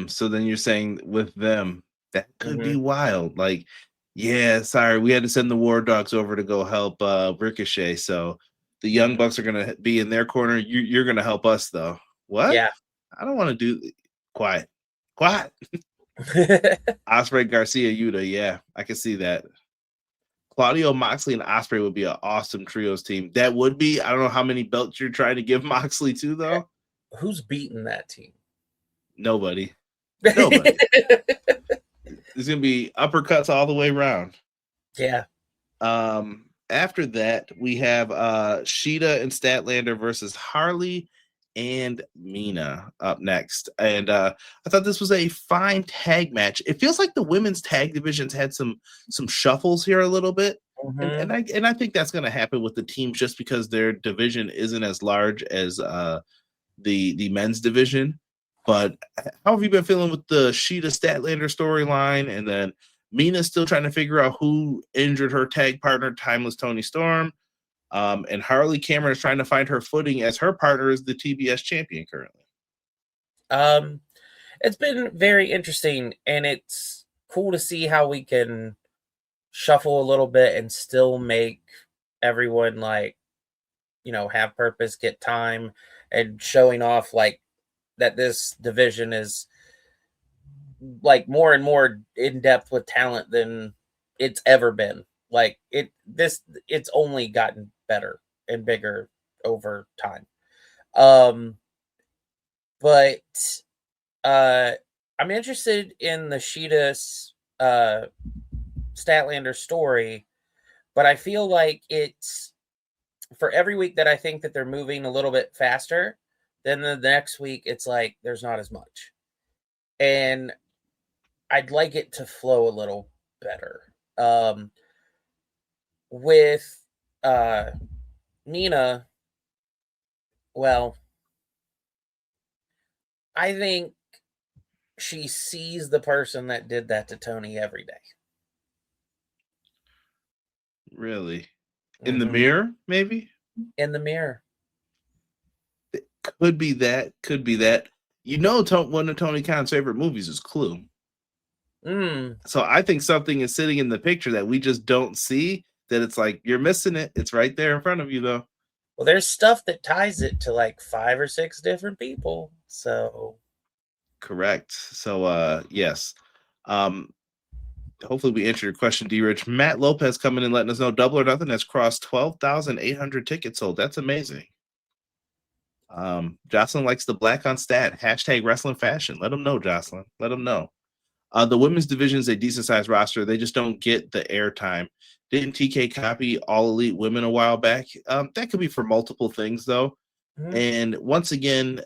So then you're saying with them, that could be wild. Like, yeah, sorry, we had to send the War Dogs over to go help Ricochet. So the Young Bucks are gonna be in their corner. You're gonna help us though. What? Yeah. I don't want to do quiet. Ospreay, Garcia, Yuta. Yeah, I can see that. Claudio, Moxley, and Ospreay would be an awesome trios team. That would be. I don't know how many belts you're trying to give Moxley to though. Who's beating that team? Nobody. There's gonna be uppercuts all the way around. Yeah. After that, we have Sheeta and Statlander versus Harley and Mina up next. And I thought this was a fine tag match. It feels like the women's tag divisions had some shuffles here a little bit. And I think that's gonna happen with the teams just because their division isn't as large as the men's division. But how have you been feeling with the Sheeta Statlander storyline? And then Mina's still trying to figure out who injured her tag partner, Timeless Tony Storm. And Harley Cameron is trying to find her footing as her partner is the TBS champion currently. It's been very interesting, and it's cool to see how we can shuffle a little bit and still make everyone have purpose, get time, and showing off that this division is more and more in depth with talent than it's ever been. It's only gotten better and bigger over time. But I'm interested in the Sheeta's Statlander story, but I feel like it's for every week that I think that they're moving a little bit faster, then the next week it's like there's not as much. And I'd like it to flow a little better. With Mina, well, I think she sees the person that did that to Tony every day. Really? In the mirror, maybe? In the mirror. It could be that. One of Tony Khan's favorite movies is Clue. So I think something is sitting in the picture that we just don't see, that it's like, you're missing it. It's right there in front of you, though. Well, there's stuff that ties it to 5 or 6 different people. So correct. So yes. hopefully we answered your question, D Rich. Matt Lopez coming in letting us know Double or Nothing has crossed 12,800 tickets sold. That's amazing. Jocelyn likes the black on stat. Hashtag wrestling fashion. Let them know, Jocelyn. Let them know. The women's division is a decent sized roster. They just don't get the airtime. Didn't TK copy All Elite Women a while back? That could be for multiple things, though. Mm-hmm. And once again,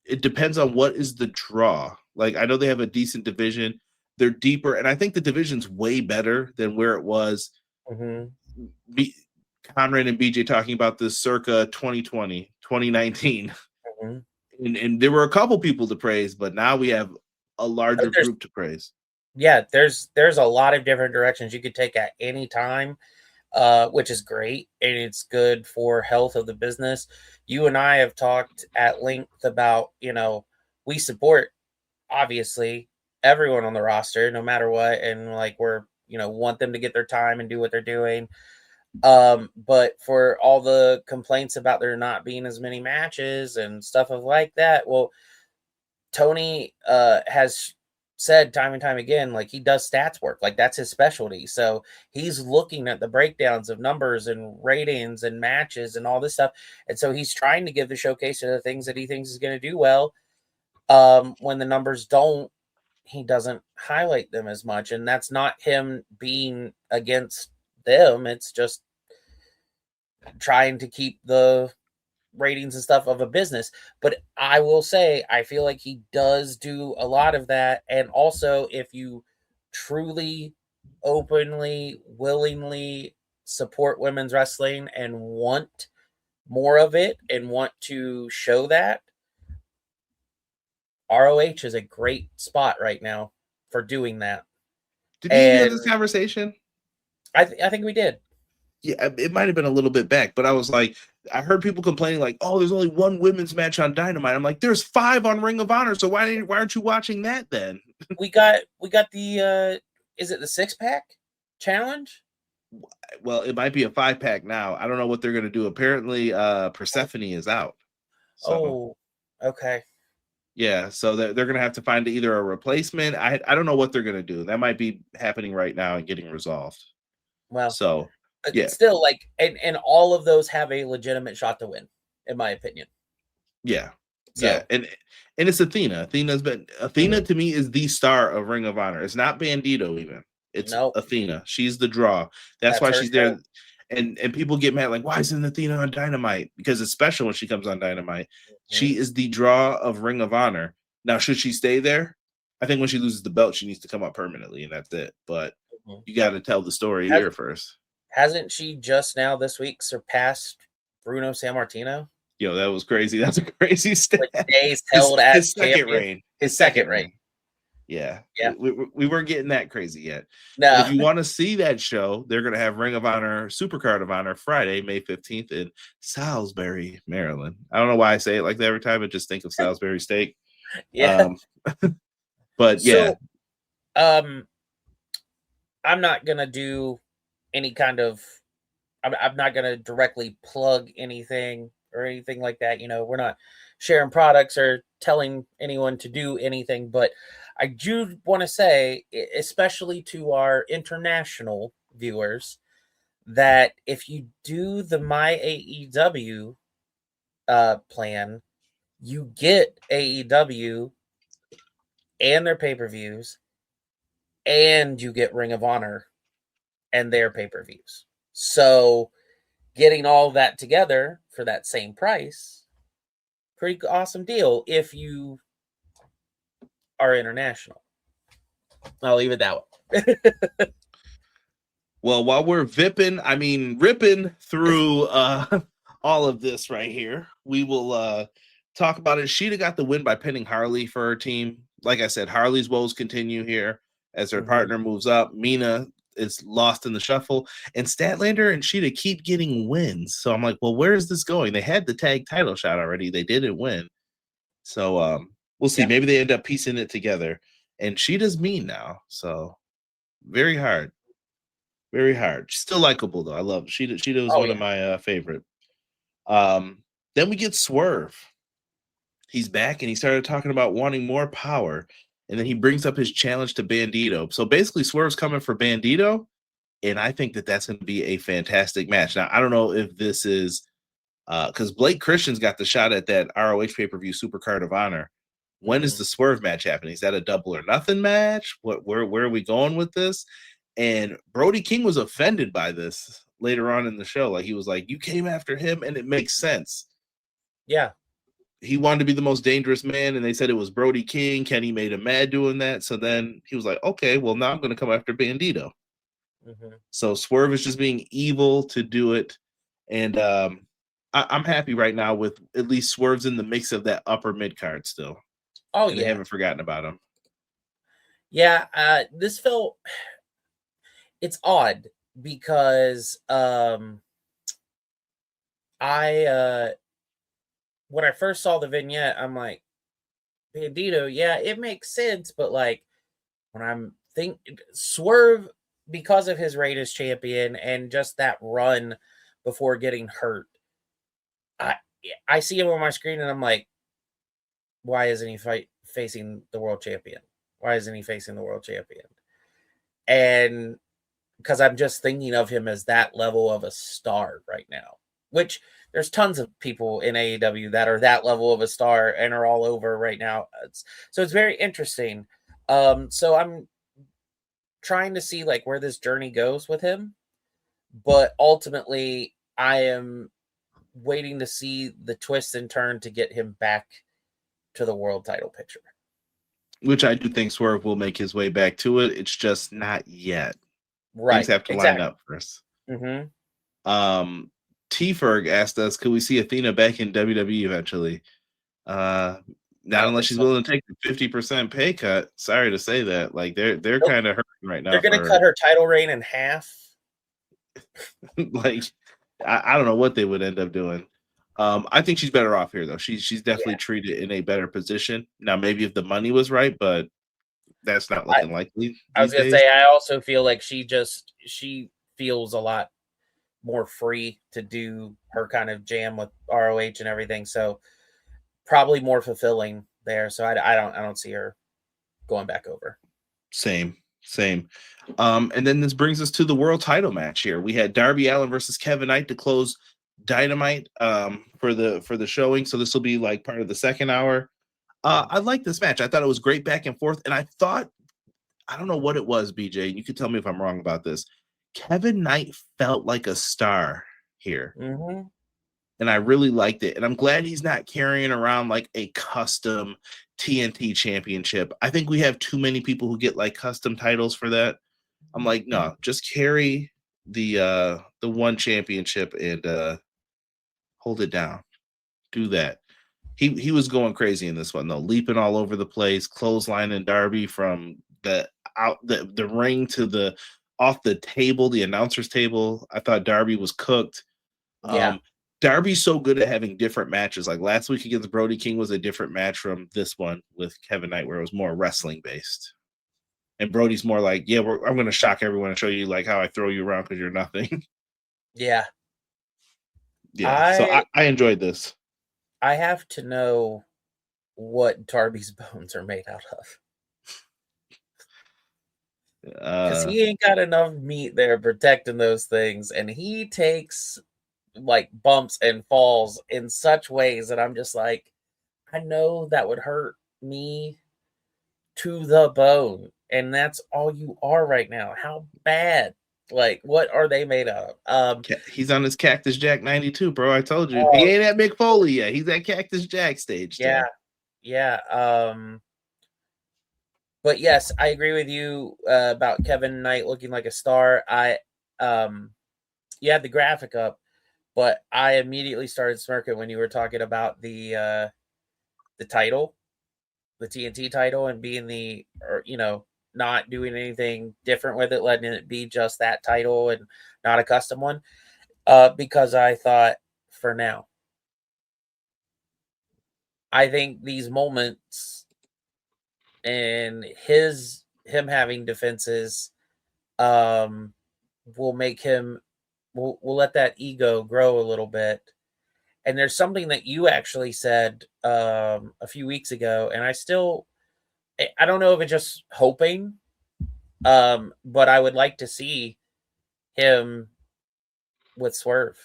it depends on what is the draw. Like, I know they have a decent division. They're deeper, and I think the division's way better than where it was. Mm-hmm. Conrad and BJ talking about this circa 2020, 2019. Mm-hmm. And there were a couple people to praise, but now we have a larger group to praise. Yeah, there's a lot of different directions you could take at any time, which is great, and it's good for health of the business. You and I have talked at length about, we support, obviously, everyone on the roster, no matter what, and like we're, want them to get their time and do what they're doing. But for all the complaints about there not being as many matches and stuff like that, well, Tony has said time and time again, like, he does stats work, like that's his specialty. So he's looking at the breakdowns of numbers and ratings and matches and all this stuff. And so he's trying to give the showcase to the things that he thinks is going to do well. When the numbers don't, he doesn't highlight them as much. And that's not him being against them. It's just trying to keep the ratings and stuff of a business. But I will say, I feel like he does do a lot of that. And also, if you truly, openly, willingly support women's wrestling and want more of it and want to show that, ROH is a great spot right now for doing that. Did you have this conversation? I think we did. Yeah, it might have been a little bit back, but I was like, I heard people complaining like, "Oh, there's only one women's match on Dynamite." I'm like, "There's 5 on Ring of Honor, so why aren't you watching that then?" we got the is it the 6-pack challenge? Well, it might be a 5-pack now. I don't know what they're gonna do. Apparently, Persephone is out. So, okay. Yeah, so they're gonna have to find either a replacement. I don't know what they're gonna do. That might be happening right now and getting resolved. Well, so yeah, still, like, and all of those have a legitimate shot to win, in my opinion. Yeah, so. Yeah, and it's Athena. Athena to me is the star of Ring of Honor. It's not Bandito even. It's Athena. She's the draw. That's why she's there. And people get mad like, why isn't Athena on Dynamite? Because it's special when she comes on Dynamite. Mm-hmm. She is the draw of Ring of Honor. Now, should she stay there? I think when she loses the belt, she needs to come up permanently, and that's it. But you got to tell the story here first. Hasn't she just now this week surpassed Bruno Sammartino? Yo, that was crazy. That's a crazy stat. Like days held as his second reign. His second reign. Yeah. We weren't getting that crazy yet. No. But if you want to see that show, they're going to have Ring of Honor, Supercard of Honor Friday, May 15th in Salisbury, Maryland. I don't know why I say it like that every time. I just think of Salisbury steak. Yeah. But yeah. So, I'm not going to do any kind of, I'm not going to directly plug anything or anything like that. We're not sharing products or telling anyone to do anything, but I do want to say, especially to our international viewers, that if you do the My AEW plan, you get AEW and their pay-per-views, and you get Ring of Honor and their pay-per-views. So getting all that together for that same price, pretty awesome deal if you are international. I'll leave it that way. Well, while we're ripping through all of this right here, we will talk about it. Sheeta got the win by pinning Harley for her team. Like I said, Harley's woes continue here as her partner moves up. Mina is lost in the shuffle, and Statlander and Sheeta keep getting wins. So I'm like, well, where is this going? They had the tag title shot already. They didn't win. So we'll see. Yeah. Maybe they end up piecing it together. And Sheeta's mean now. So very hard. Very hard. She's still likable, though. I love it. Sheeta was one of my favorite. Then we get Swerve. He's back, and he started talking about wanting more power. and then he brings up his challenge to Bandito. So basically, Swerve's coming for Bandito, and I think that that's going to be a fantastic match. Now, I don't know if this is because Blake Christian's got the shot at that ROH pay-per-view Supercard of Honor. When is the Swerve match happening? Is that a double or nothing match? Where are we going with this? And Brody King was offended by this later on in the show. Like, he was like, you came after him, and it makes sense. Yeah. He wanted to be the most dangerous man, and they said it was Brody King. Kenny made him mad doing that. So then he was like, okay, well, now I'm going to come after Bandito. So Swerve is just being evil to do it. And I'm happy right now with at least Swerve's in the mix of that upper mid card still. Oh, and they haven't forgotten about him. Yeah, this felt, it's odd because when I first saw the vignette, I'm like, Bandito, yeah, it makes sense, but like when I'm Swerve, because of his reign as champion and just that run before getting hurt, I see him on my screen and I'm like, why isn't he facing the world champion? Why isn't he facing the world champion? And because I'm just thinking of him as that level of a star right now, which there's tons of people in AEW that are that level of a star and are all over right now. So it's very interesting. So I'm trying to see like where this journey goes with him, but ultimately I am waiting to see the twist and turn to get him back to the world title picture. Which I do think Swerve will make his way back to it. It's just not yet. Right. Things have to line up first. T-Ferg asked us, could we see Athena back in WWE eventually? Not unless she's willing to take the 50% pay cut. Sorry to say that. Like they're kind of hurting right now. They're going to cut her title reign in half. Like I don't know what they would end up doing. I think she's better off here though. She's definitely treated in a better position. Now maybe if the money was right, but that's not looking likely. I was going to say, I also feel like she feels a lot more free to do her kind of jam with ROH and everything. So probably more fulfilling there. So I don't see her going back over. Same. And then this brings us to the world title match here. We had Darby Allin versus Kevin Knight to close Dynamite for the showing. So this will be like part of the second hour. I like this match. I thought it was great back and forth. And I don't know what it was, BJ. You can tell me if I'm wrong about this. Kevin Knight felt like a star here. And I really liked it. And I'm glad he's not carrying around like a custom TNT championship. I think we have too many people who get like custom titles for that. I'm like, no, just carry the one championship and hold it down. Do that. He was going crazy in this one though, leaping all over the place, clotheslining Darby from the ring to off the table, the announcer's table. I thought Darby was cooked. Darby's so good at having different matches. Like last week against Brody King was a different match from this one with Kevin Knight, where it was more wrestling based. And Brody's more like, yeah, I'm going to shock everyone and show you like how I throw you around because you're nothing. Yeah. So I enjoyed this. I have to know what Darby's bones are made out of. Because he ain't got enough meat there protecting those things. And he takes like bumps and falls in such ways that I'm just like, I know that would hurt me to the bone. And that's all you are right now. How bad? Like, what are they made out of? He's on his Cactus Jack 92, bro. I told you. He ain't at Mick Foley yet. He's at Cactus Jack stage. Yeah. But yes, I agree with you about Kevin Knight looking like a star. You had the graphic up, but I immediately started smirking when you were talking about the title, the TNT title, and being not doing anything different with it, letting it be just that title and not a custom one. Because I thought, for now, I think these moments and him having defenses will make him we'll let that ego grow a little bit. And there's something that you actually said a few weeks ago, and I still I don't know if it's just hoping, but I would like to see him with Swerve.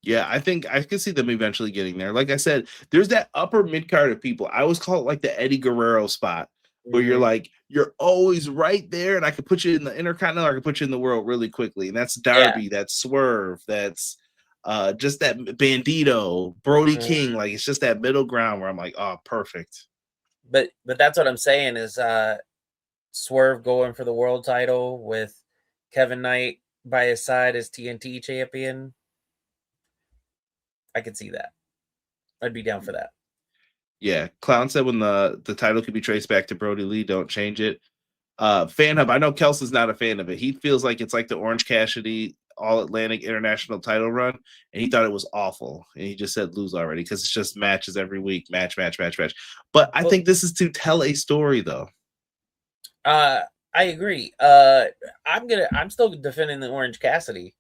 Yeah, I think I could see them eventually getting there. Like I said, there's that upper mid card of people. I always call it like the Eddie Guerrero spot, where you're like, you're always right there, and I could put you in the Intercontinental, or I could put you in the world really quickly. And that's Darby, that's Swerve, that's just that Bandito, Brody King. Like, it's just that middle ground where I'm like, oh, perfect. But that's what I'm saying is Swerve going for the world title with Kevin Knight by his side as TNT champion. I could see that. I'd be down for that. Yeah, Clown said when the title could be traced back to Brody Lee, don't change it. Fan Hub, I know Kelsey's not a fan of it. He feels like it's like the Orange Cassidy All Atlantic International title run, and he thought it was awful. And he just said lose already because it's just matches every week, match. But I think this is to tell a story, though. I agree. I'm still defending the Orange Cassidy.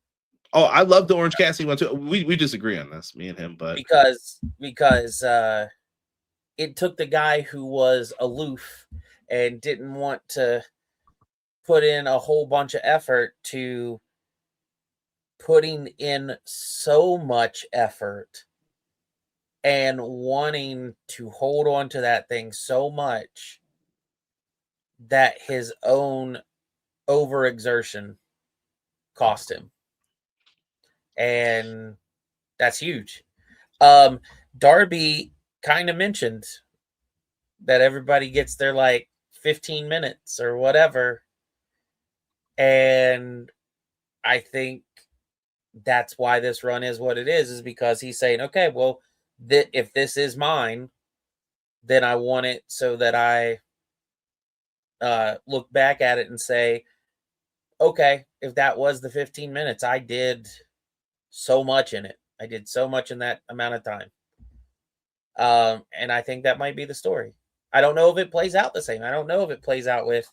Oh, I love the Orange Cassidy one too. We disagree on this, me and him, but because it took the guy who was aloof and didn't want to put in a whole bunch of effort to putting in so much effort and wanting to hold on to that thing so much that his own overexertion cost him. And that's huge. Darby kind of mentioned that everybody gets their like 15 minutes or whatever. And I think that's why this run is what it is because he's saying, okay, well, if this is mine, then I want it so that I look back at it and say, okay, if that was the 15 minutes, I did so much in it. I did so much in that amount of time. And I think that might be the story. I don't know if it plays out the same. I don't know if it plays out with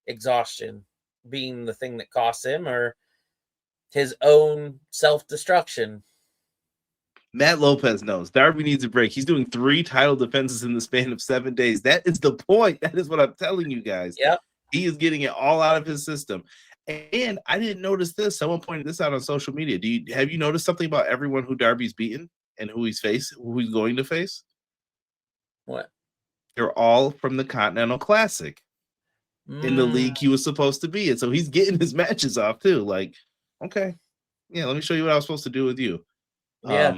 exhaustion being the thing that costs him or his own self-destruction. Matt Lopez knows Darby needs a break. He's doing 3 title defenses in the span of 7 days. That is the point. That is what I'm telling you guys. Yep. He is getting it all out of his system. And I didn't notice this. Someone pointed this out on social media. Have you noticed something about everyone who Darby's beaten and who he's going to face? What? They're all from the Continental Classic in the league he was supposed to be in. So he's getting his matches off too. Like, okay, yeah, let me show you what I was supposed to do with you. Yeah.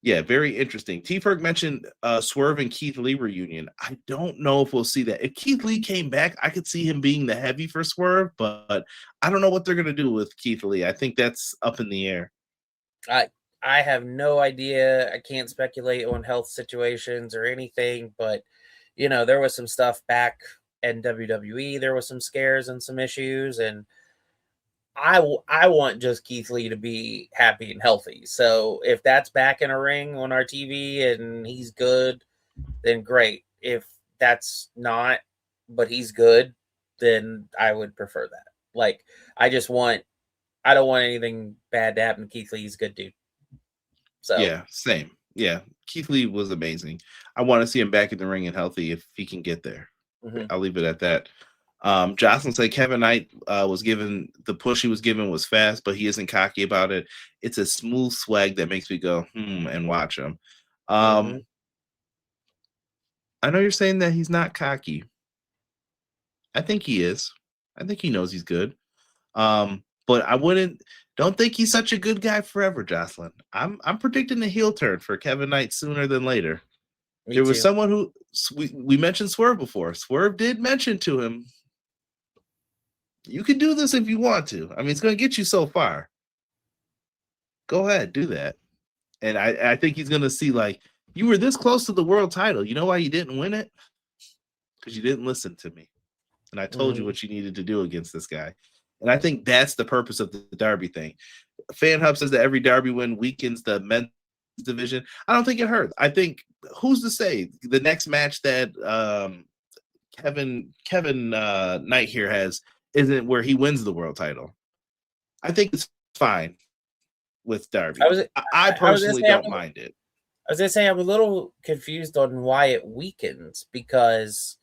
Yeah, very interesting. T-Ferg mentioned Swerve and Keith Lee reunion. I don't know if we'll see that. If Keith Lee came back, I could see him being the heavy for Swerve, but I don't know what they're going to do with Keith Lee. I think that's up in the air. I have no idea. I can't speculate on health situations or anything, but, you know, there was some stuff back in WWE. There was some scares and some issues, and I want just Keith Lee to be happy and healthy. So if that's back in a ring on our TV and he's good, then great. If that's not, but he's good, then I would prefer that. Like, I don't want anything bad to happen to Keith Lee. He's a good dude. So yeah, same. Yeah, Keith Lee was amazing. I want to see him back in the ring and healthy if he can get there. Mm-hmm. I'll leave it at that. Jocelyn said Kevin Knight was given the push he was given was fast, but he isn't cocky about it. It's a smooth swag that makes me go, and watch him. I know you're saying that he's not cocky. I think he is. I think he knows he's good. But don't think he's such a good guy forever, Jocelyn. I'm predicting a heel turn for Kevin Knight sooner than later. There was someone who we mentioned Swerve before. Swerve did mention to him, you can do this if you want to. I mean, it's going to get you so far. Go ahead, do that. And I think he's going to see, like, you were this close to the world title. You know why you didn't win it? Because you didn't listen to me. And I told you what you needed to do against this guy. And I think that's the purpose of the Darby thing. Fan Hub says that every Darby win weakens the men's division. I don't think it hurts. I think, who's to say the next match that Kevin Knight here has isn't where he wins the world title. I think it's fine with Darby. I personally don't mind it. I was gonna say I'm a little confused on why it weakens because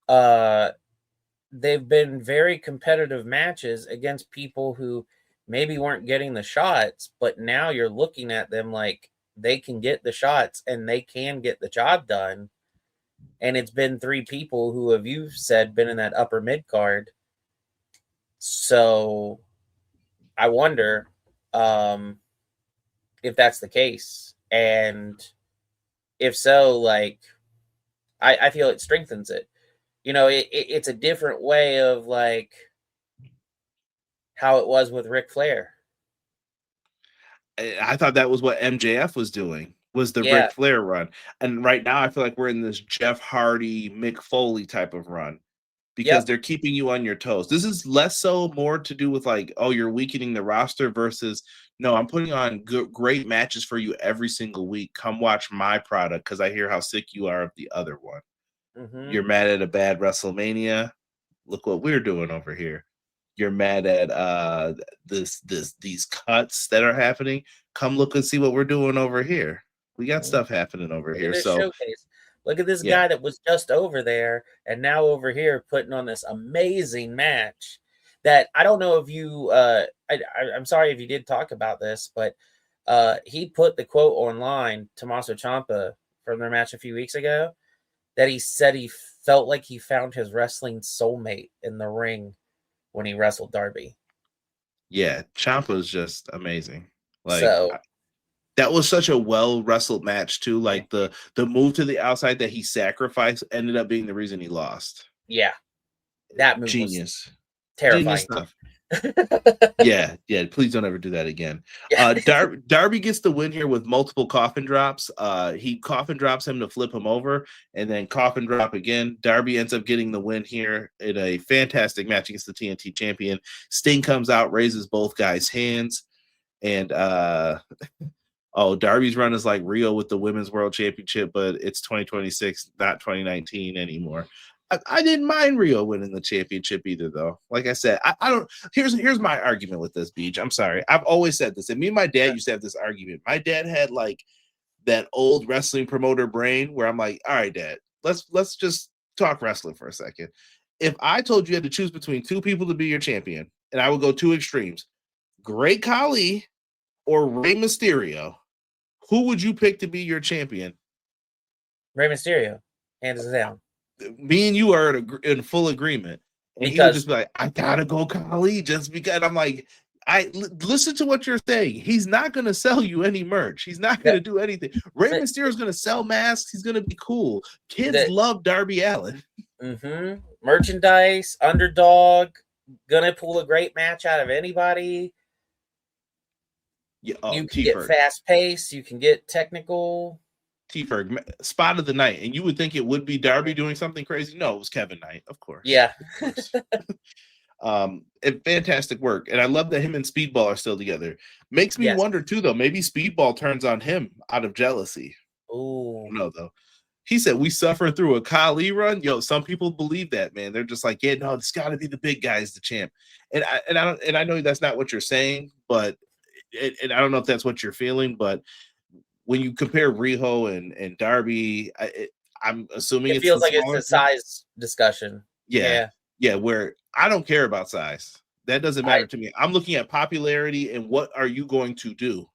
they've been very competitive matches against people who maybe weren't getting the shots, but now you're looking at them like they can get the shots and they can get the job done. And it's been 3 people who have, you said, been in that upper mid card. So I wonder if that's the case. And if so, like, I feel it strengthens it. You know, it's a different way of like how it was with Ric Flair. I thought that was what MJF was doing, was the Yeah. Ric Flair run. And right now I feel like we're in this Jeff Hardy, Mick Foley type of run because they're keeping you on your toes. This is less so more to do with like, oh, you're weakening the roster versus no, I'm putting on great matches for you every single week. Come watch my product because I hear how sick you are of the other one. Mm-hmm. You're mad at a bad WrestleMania. Look what we're doing over here. You're mad at these cuts that are happening. Come look and see what we're doing over here. We got stuff happening over Look here. at this So showcase. Look at this guy that was just over there and now over here putting on this amazing match that I don't know if you I'm sorry if you did talk about this, but he put the quote online, Tommaso Ciampa, from their match a few weeks ago, that he said he felt like he found his wrestling soulmate in the ring when he wrestled Darby. Yeah, Ciampa's just amazing. Like So that was such a well wrestled match too. Like the move to the outside that he sacrificed ended up being the reason he lost. Yeah, that move Genius, was terrifying. genius stuff. yeah. Please don't ever do that again. Darby gets the win here with multiple coffin drops. He coffin drops him to flip him over, and then coffin drop again. Darby ends up getting the win here in a fantastic match against the TNT champion. Sting comes out, raises both guys' hands, and oh, Darby's run is like Rio with the Women's World Championship, but it's 2026, not 2019 anymore. I didn't mind Rio winning the championship either, though. Like I said, I don't. Here's my argument with this, Beach. I'm sorry. I've always said this, and me and my dad used to have this argument. My dad had like that old wrestling promoter brain where I'm like, all right, Dad, let's just talk wrestling for a second. If I told you had to choose between 2 people to be your champion, and I would go 2 extremes, Great Khali or Rey Mysterio, who would you pick to be your champion? Rey Mysterio, hands down. Me and you are in full agreement. And he would just be like, I gotta go Khali just because. I'm like, listen to what you're saying. He's not gonna sell you any merch. He's not gonna do anything. Rey Mysterio is gonna sell masks. He's gonna be cool. Kids love Darby Allin. Mm-hmm. Merchandise, underdog, gonna pull a great match out of anybody. Yeah, you can get fast pace. You can get technical. T-Ferg, spot of the night. And you would think it would be Darby doing something crazy. No, it was Kevin Knight, of course. Yeah. Of course. Fantastic work. And I love that him and Speedball are still together. Makes me wonder too, though. Maybe Speedball turns on him out of jealousy. Oh no, though. He said we suffer through a Khali run. Yo, some people believe that, man. They're just like, yeah, no, it's got to be the big guys, the champ. And I know that's not what you're saying, but and I don't know if that's what you're feeling, but when you compare Riho and Darby, I'm assuming it feels like it's a size discussion. Yeah. Where I don't care about size. That doesn't matter to me. I'm looking at popularity and what are you going to do?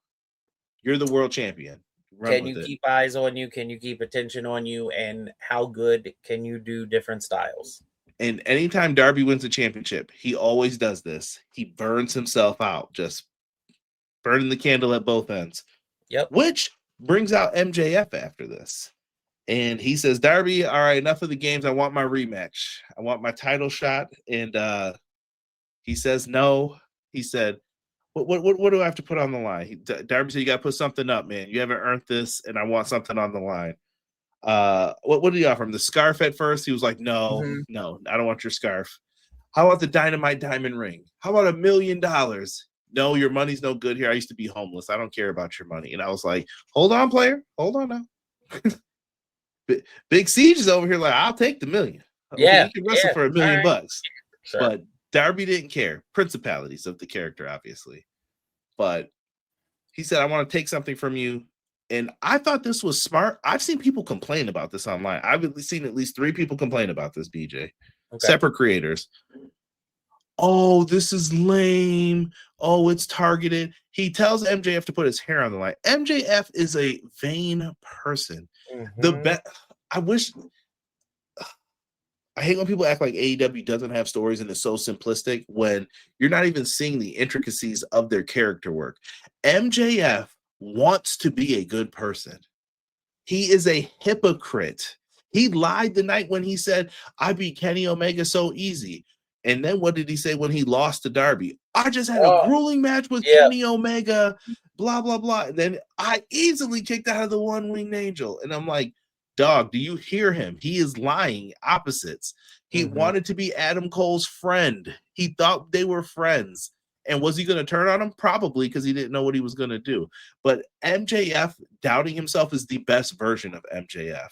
You're the world champion. Can you keep eyes on you? Can you keep attention on you? And how good can you do different styles? And anytime Darby wins a championship, he always does this. He burns himself out, just burning the candle at both ends. Yep. Which brings out MJF after this. And he says, Darby, all right, enough of the games. I want my rematch. I want my title shot. And he says, no. He said, what do I have to put on the line? Darby said, you got to put something up, man. You haven't earned this, and I want something on the line. What did he offer him? The scarf at first? He was like, no, I don't want your scarf. How about the Dynamite diamond ring? How about $1 million? No, your money's no good here. I used to be homeless. I don't care about your money. And I was like, hold on, player. Hold on now. Big Siege is over here like, I'll take the $1 million. Yeah. You can wrestle for $1 million bucks. Sure. But Darby didn't care. Principalities of the character, obviously. But he said, I want to take something from you. And I thought this was smart. I've seen people complain about this online. I've seen at least 3 people complain about this, BJ. Okay. Separate creators. Oh, this is lame. Oh, it's targeted. He tells MJF to put his hair on the line. MJF is a vain person. I hate when people act like AEW doesn't have stories and it's so simplistic when you're not even seeing the intricacies of their character work. MJF wants to be a good person. He is a hypocrite. He lied the night when he said, I beat Kenny Omega so easy. And then what did he say when he lost to Darby? I just had a grueling match with Kenny Omega, blah, blah, blah. And then I easily kicked out of the One-Winged Angel. And I'm like, dog, do you hear him? He is lying opposites. He wanted to be Adam Cole's friend. He thought they were friends. And was he going to turn on him? Probably, because he didn't know what he was going to do. But MJF doubting himself is the best version of MJF.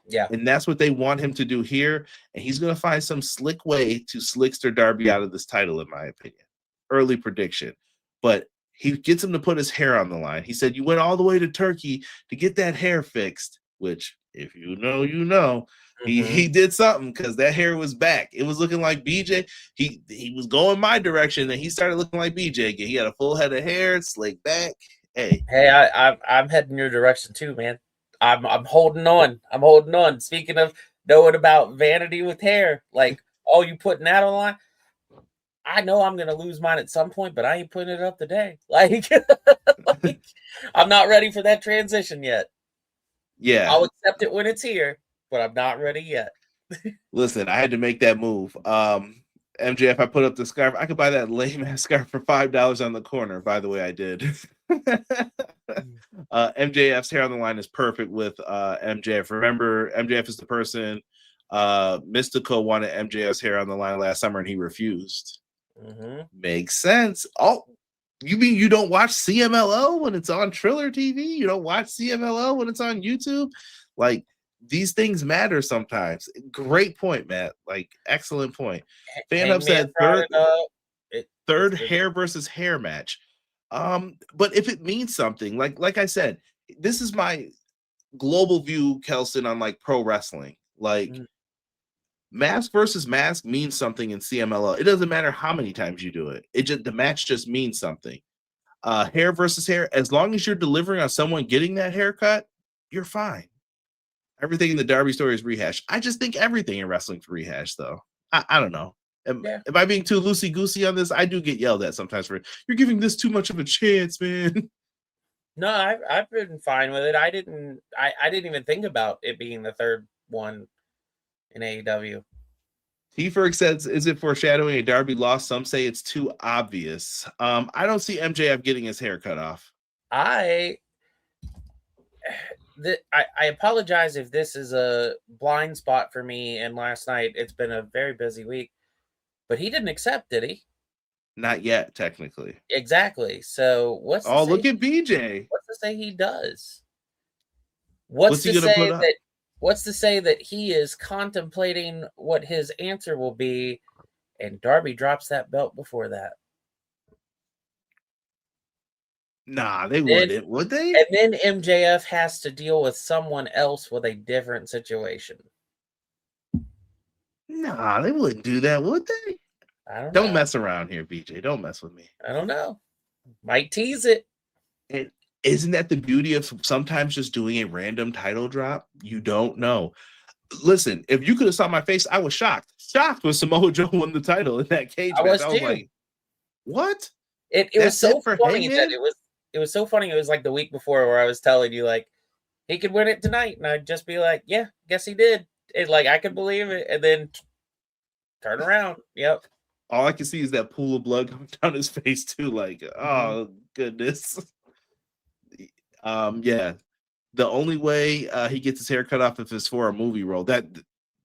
Yeah. And that's what they want him to do here. And he's going to find some slick way to slickster Darby out of this title, in my opinion. Early prediction. But he gets him to put his hair on the line. He said, you went all the way to Turkey to get that hair fixed, which, if you know, you know. He did something because that hair was back. It was looking like BJ. He was going my direction, and he started looking like BJ again. He had a full head of hair, slick back. Hey, I'm heading your direction too, man. I'm holding on. I'm holding on. Speaking of knowing about vanity with hair, like, oh, you putting that on? I know I'm gonna lose mine at some point, but I ain't putting it up today. Like I'm not ready for that transition yet. Yeah, I'll accept it when it's here, but I'm not ready yet. Listen, I had to make that move. MJF, I put up the scarf. I could buy that lame ass scarf for $5 on the corner. By the way, I did. MJF's hair on the line is perfect with MJF. Remember, MJF is the person. Mystico wanted MJF's hair on the line last summer, and he refused. Makes sense. Oh, you mean you don't watch CMLL when it's on Triller TV? You don't watch CMLL when it's on YouTube? Like, these things matter sometimes. Great point, Matt. Like, excellent point. Fan Hub said third hair versus hair match. But if it means something, like I said, this is my global view, Kelson, on like pro wrestling. Like, mask versus mask means something in CMLL. It doesn't matter how many times you do it. The match just means something. Hair versus hair, as long as you're delivering on someone getting that haircut, you're fine. Everything in the Darby story is rehashed. I just think everything in wrestling is rehashed, though. I don't know. Am I being too loosey-goosey on this? I do get yelled at sometimes for, you're giving this too much of a chance, man. No, I've been fine with it. I didn't even think about it being the third one in AEW. T-Ferg says, is it foreshadowing a Darby loss? Some say it's too obvious. I don't see MJF getting his hair cut off. I apologize if this is a blind spot for me. And last night, it's been a very busy week, but he didn't accept, did he? Not yet, technically. Exactly. So look at BJ. What's to say he does? What's to say that he is contemplating what his answer will be, and Darby drops that belt before that? Nah, they wouldn't, would they? And then MJF has to deal with someone else with a different situation. Nah, they wouldn't do that, would they? I don't know. Don't mess around here, BJ. Don't mess with me. I don't know. Might tease it. And isn't that the beauty of sometimes just doing a random title drop? You don't know. Listen, if you could have saw my face, I was shocked. Shocked when Samoa Joe won the title in that cage match. I was like, what? It was so funny that it was so funny. It was like the week before where I was telling you, like, he could win it tonight. And I'd just be like, yeah, guess he did. Like, I could believe it. And then turn around. Yep. All I can see is that pool of blood coming down his face too. Like, oh goodness. Yeah. The only way he gets his hair cut off if it's for a movie role. That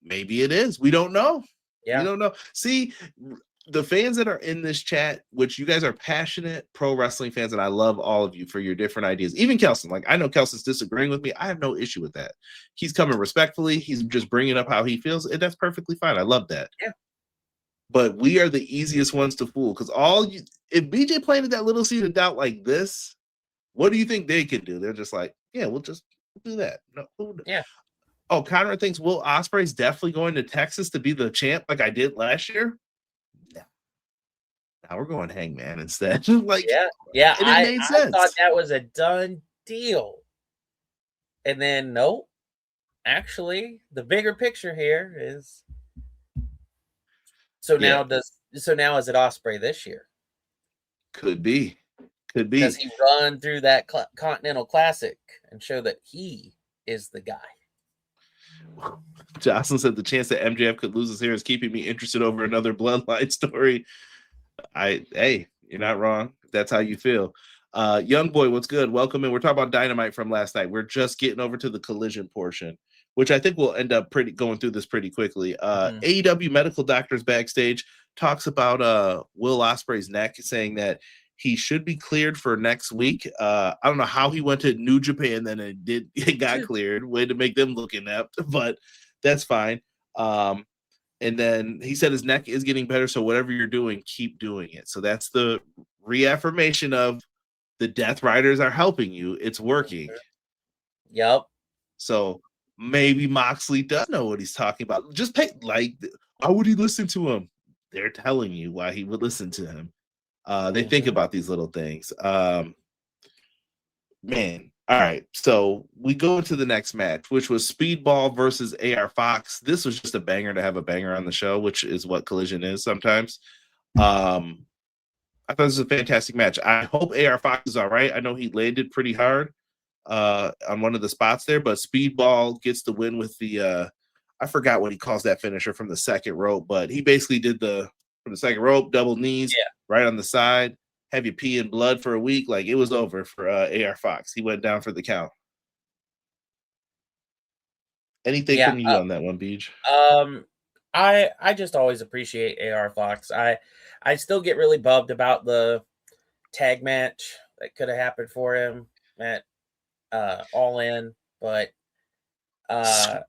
maybe it is. We don't know. Yeah. We don't know. See, the fans that are in this chat, which you guys are passionate pro wrestling fans, and I love all of you for your different ideas. Even Kelson, like, I know Kelson's disagreeing with me. I have no issue with that. He's coming respectfully. He's just bringing up how he feels, and that's perfectly fine. I love that. Yeah. But we are the easiest ones to fool, because if BJ planted that little seed of doubt like this, what do you think they could do? They're just like, Yeah, we'll just do that. No, Yeah. Oh, Connor thinks Will Ospreay's definitely going to Texas to be the champ like I did last year. No. Now we're going Hangman instead. Like, yeah. and it made I thought sense. that was a done deal. And then nope. Actually, the bigger picture here is so now is it Ospreay this year? Could be. Does he run through that Continental Classic and show that he is the guy? Jocelyn said the chance that MJF could lose his hair is keeping me interested over another bloodline story. Hey, you're not wrong. That's how you feel. Young boy, what's good? Welcome in. We're talking about Dynamite from last night. We're just getting over to the collision portion, which I think we'll end up going through this pretty quickly. AEW medical doctors backstage talks about Will Ospreay's neck, saying that he should be cleared for next week. I don't know how he went to New Japan, then it got cleared. Way to make them look inept, but that's fine. And then he said his neck is getting better, so whatever you're doing, keep doing it. So that's the reaffirmation of the Death Riders are helping you. It's working. Yep. So maybe Moxley does know what he's talking about. Just why would he listen to him? They're telling you why he would listen to him. They think about these little things. Man. All right, so we go into the next match, which was Speedball versus AR Fox. This was just a banger to have a banger on the show, which is what Collision is sometimes. I thought this was a fantastic match. I hope AR Fox is all right. I know he landed pretty hard on one of the spots there, but Speedball gets the win with the I forgot what he calls that finisher from the second rope, but he basically did from the second rope, double knees right on the side. Have you pee and blood for a week? Like, it was over for AR Fox. He went down for the count. Anything from you on that one, Beej? I just always appreciate AR Fox. I still get really bummed about the tag match that could have happened for him at All In, but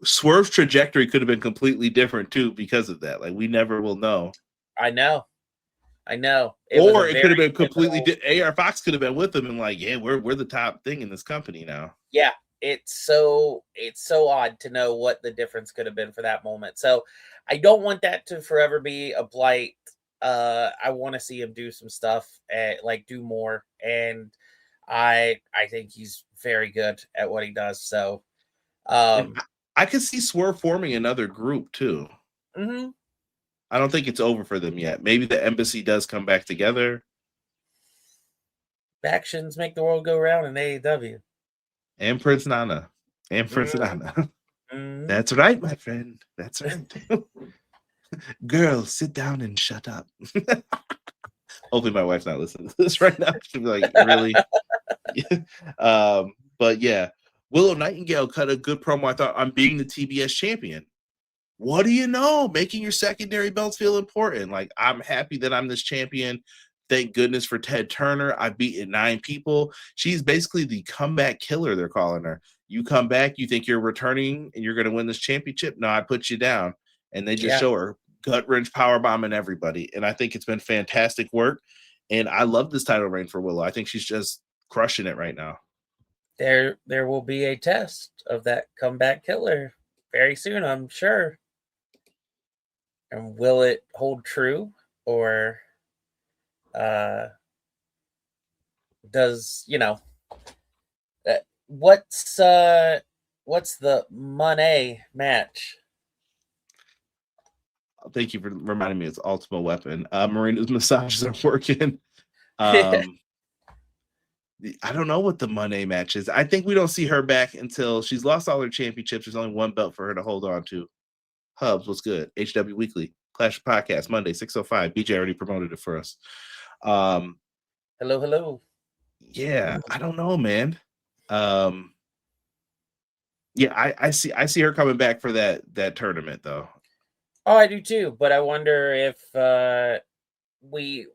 Swerve's trajectory could have been completely different too because of that. Like, we never will know. I know. It could have been completely. AR Fox could have been with them and like, yeah, we're the top thing in this company now. Yeah, it's so odd to know what the difference could have been for that moment. So I don't want that to forever be a blight. I want to see him do some stuff, like do more, and I think he's very good at what he does. So I could see Swerve forming another group too. I don't think it's over for them yet. Maybe the embassy does come back together. Factions make the world go round in AEW. And Prince Nana. That's right, my friend. That's right. Girl, sit down and shut up. Hopefully my wife's not listening to this right now. She'll be like, really? But yeah, Willow Nightingale cut a good promo, I thought, on being the TBS champion. What do you know? Making your secondary belts feel important. Like, I'm happy that I'm this champion. Thank goodness for Ted Turner. I've beaten 9 people. She's basically the comeback killer, they're calling her. You come back, you think you're returning and you're going to win this championship? No, I put you down. And they just show her gut-wrench powerbombing everybody. And I think it's been fantastic work. And I love this title reign for Willow. I think she's just crushing it right now. There will be a test of that comeback killer very soon, I'm sure. And will it hold true, or does what's the Money match? Thank you for reminding me. It's Ultima Weapon. Marina's massages are working. I don't know what the Money match is. I think we don't see her back until she's lost all her championships. There's only one belt for her to hold on to. Hubs, what's good? HW Weekly, Clash Podcast, Monday, 6:05. BJ already promoted it for us. Hello. Yeah, I don't know, man. Yeah, I see her coming back for that tournament though. Oh, I do too, but I wonder if we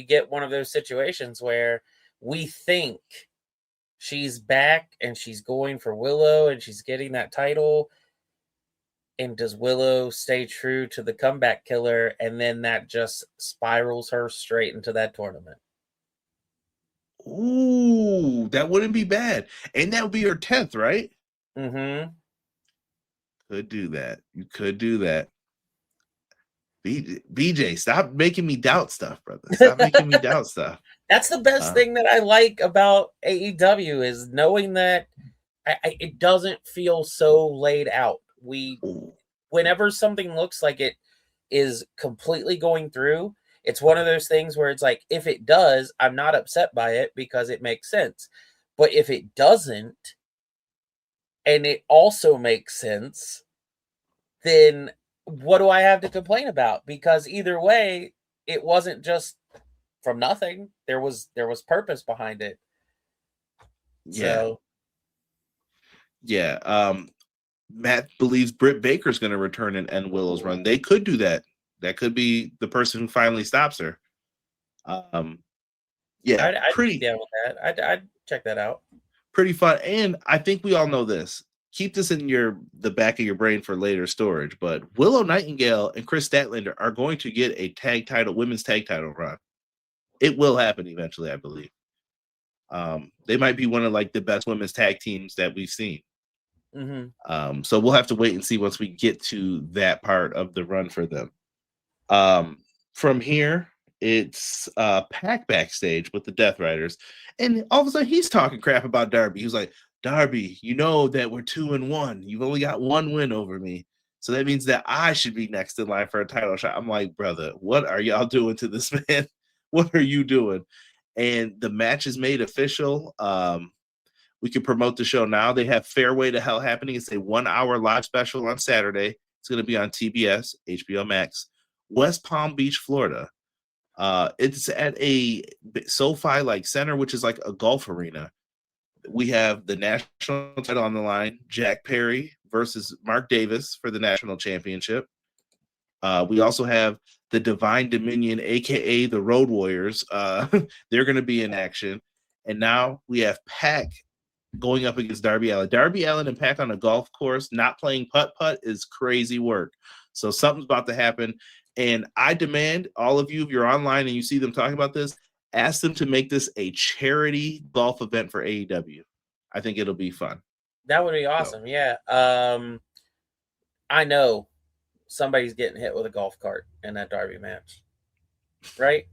get one of those situations where we think she's back and she's going for Willow and she's getting that title. And does Willow stay true to the comeback killer, and then that just spirals her straight into that tournament? Ooh, Ooh, that wouldn't be bad. And that would be your 10th, right? Mm-hmm. Could do that. You could do that. BJ, stop making me doubt stuff, brother. Stop making me doubt stuff. That's the best thing that I like about AEW is knowing that it doesn't feel so laid out. Whenever something looks like it is completely going through, it's one of those things where it's like, if it does, I'm not upset by it because it makes sense. But if it doesn't, and it also makes sense, then what do I have to complain about? Because either way, it wasn't just from nothing. There was purpose behind it. Yeah. Matt believes Britt Baker's going to return and end Willow's run. They could do that. That could be the person who finally stops her. I'd pretty be down with that. I'd check that out. Pretty fun. And I think we all know this. Keep this in the back of your brain for later storage. But Willow Nightingale and Chris Statlander are going to get a women's tag title run. It will happen eventually, I believe. They might be one of like the best women's tag teams that we've seen. Mm-hmm. So we'll have to wait and see once we get to that part of the run for them. From here, it's Pac backstage with the Death Riders, and all of a sudden he's talking crap about Darby. He was like, Darby, you know that we're 2-1. You've only got one win over me. So that means that I should be next in line for a title shot. I'm like, brother, what are y'all doing to this man? What are you doing? And the match is made official. We can promote the show now. They have Fairway to Hell happening. It's a 1-hour live special on Saturday. It's going to be on TBS, HBO Max, West Palm Beach, Florida. It's at a SoFi center, which is like a golf arena. We have the national title on the line, Jack Perry versus Mark Davis for the national championship. We also have the Divine Dominion, aka the Road Warriors. They're going to be in action. And now we have Pac going up against Darby Allin. Darby Allin and Pac on a golf course, not playing putt-putt is crazy work. So something's about to happen. And I demand all of you, if you're online and you see them talking about this, ask them to make this a charity golf event for AEW. I think it'll be fun. That would be awesome. Yeah. I know somebody's getting hit with a golf cart in that Darby match. Right?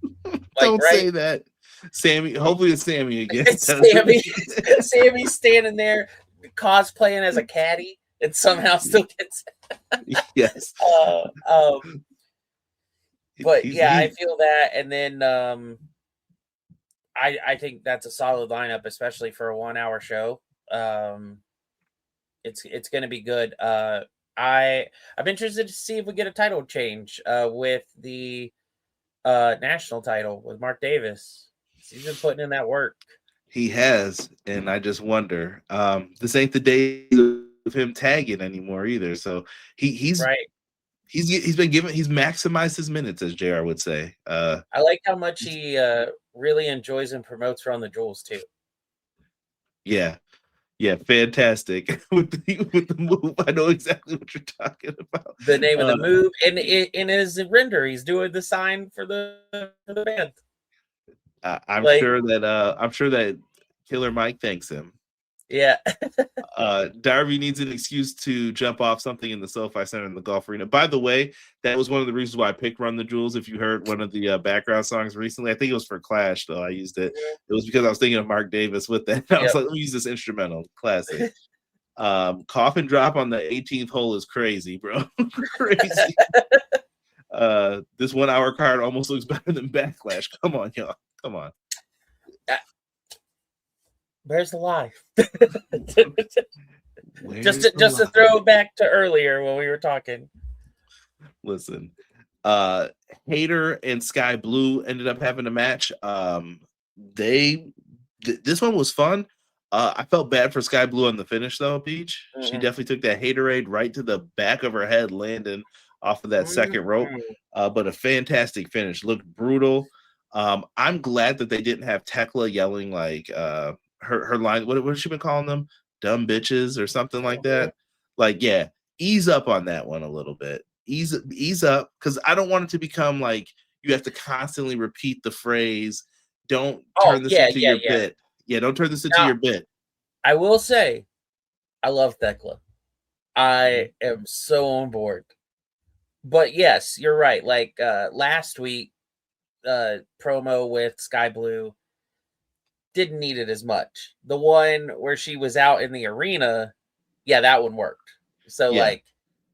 Don't say that. Sammy, hopefully it's Sammy again. Sammy's standing there cosplaying as a caddy and somehow still gets yes. But I feel that, and then I think that's a solid lineup, especially for a 1-hour show. It's going to be good. I'm interested to see if we get a title change with the national title with Mark Davis. He's been putting in that work. He has, and I just wonder. This ain't the day of him tagging anymore either. So he's right. He's maximized his minutes, as JR would say. I like how much he really enjoys and promotes Run the Jewels too. Yeah, fantastic with the move. I know exactly what you're talking about. The name of the move, and in his render, he's doing the sign for the band. I'm sure that Killer Mike thanks him. Yeah. Darby needs an excuse to jump off something in the SoFi Center in the golf arena. By the way, that was one of the reasons why I picked Run the Jewels. If you heard one of the background songs recently, I think it was for Clash, though. I used it. It was because I was thinking of Mark Davis with that. I was like, let me use this instrumental. Classic. Coffin drop on the 18th hole is crazy, bro. Crazy. This 1-hour card almost looks better than Backlash. Come on, y'all. Come on. Where's the lie? just to throw back to earlier when we were talking. Listen, Hater and Sky Blue ended up having a match. This one was fun. I felt bad for Sky Blue on the finish though, Peach. Mm-hmm. She definitely took that Haterade right to the back of her head, landing off of that second rope. But a fantastic finish. Looked brutal. I'm glad that they didn't have Tekla yelling like her line. What has she been calling them? Dumb bitches or something like that. Like, yeah, ease up on that one a little bit. Ease up, because I don't want it to become like you have to constantly repeat the phrase. Don't turn this into your bit. Yeah, don't turn this into Now, your bit. I will say, I love Thekla. I am so on board. But yes, you're right. Like last week, promo with Sky Blue didn't need it as much. The one where she was out in the arena, yeah, that one worked. So Yeah. like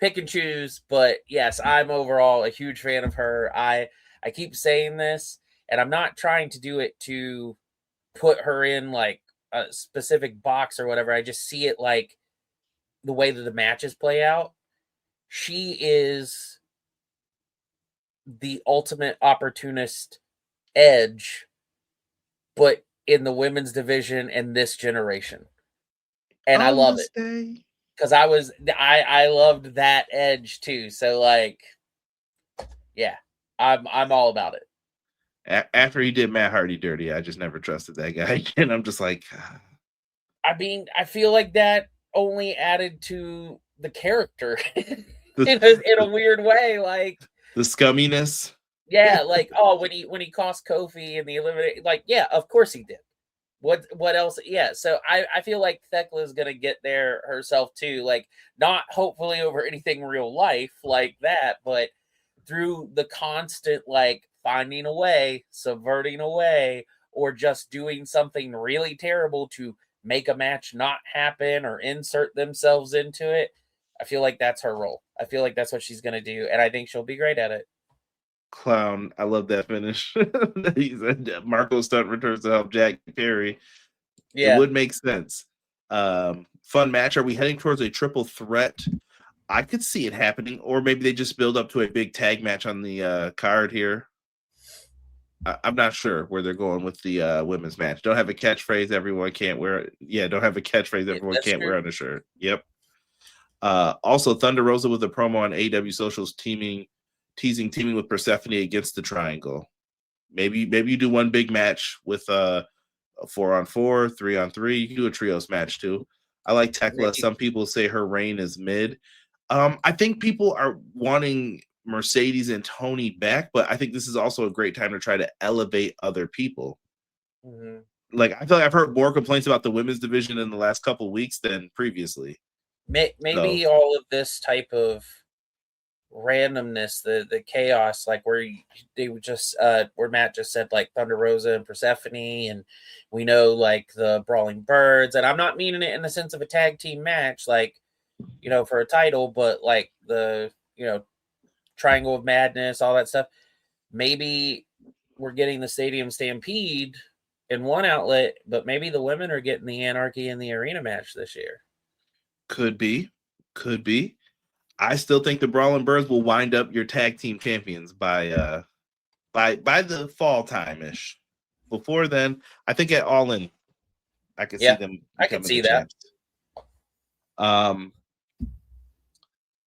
pick and choose, but yes, I'm overall a huge fan of her. I keep saying this, and I'm not trying to do it to put her in like a specific box or whatever. I just see it like the way that the matches play out. She is the ultimate opportunist Edge, but in the women's division and this generation. And I On love this it day. because I loved that Edge too. So like, yeah, I'm all about it. After he did Matt Hardy dirty, I just never trusted that guy. And I'm just like, I mean, I feel like that only added to the character in a weird way. Like the scumminess. yeah, like oh, when he cost Kofi in the eliminate, like yeah, of course he did. What else? Yeah, so I feel like Thekla is gonna get there herself too. Like not hopefully over anything real life like that, but through the constant like finding a way, subverting a way, or just doing something really terrible to make a match not happen or insert themselves into it. I feel like that's her role. I feel like that's what she's gonna do, and I think she'll be great at it. Clown. I love that finish. He said Marco Stunt returns to help Jack Perry. It Yeah. would make sense. Fun match. Are we heading towards a triple threat? I could see it happening, or maybe they just build up to a big tag match on the card here. I'm not sure where they're going with the women's match. Don't have a catchphrase everyone can't wear it. Yeah, don't have a catchphrase everyone can't wear on a shirt. Yep. Also, Thunder Rosa with a promo on AEW Socials teaming with Persephone against the Triangle. Maybe you do one big match with a 4-on-4, 3-on-3. You can do a trios match too. I like Tekla. Some people say her reign is mid. I think people are wanting Mercedes and Tony back, but I think this is also a great time to try to elevate other people. Mm-hmm. Like I feel like I've heard more complaints about the women's division in the last couple of weeks than previously. Maybe So, all of this type of randomness, the chaos, like where they would just where Matt just said like Thunder Rosa and Persephone, and we know like the Brawling Birds, and I'm not meaning it in the sense of a tag team match, like for a title, but like the Triangle of Madness, all that stuff. Maybe we're getting the Stadium Stampede in one outlet, but maybe the women are getting the Anarchy in the arena match this year. could be. I still think the Brawling Birds will wind up your tag team champions by the fall time ish. Before then, I think at All In, I could see them I could becoming see the that. champs.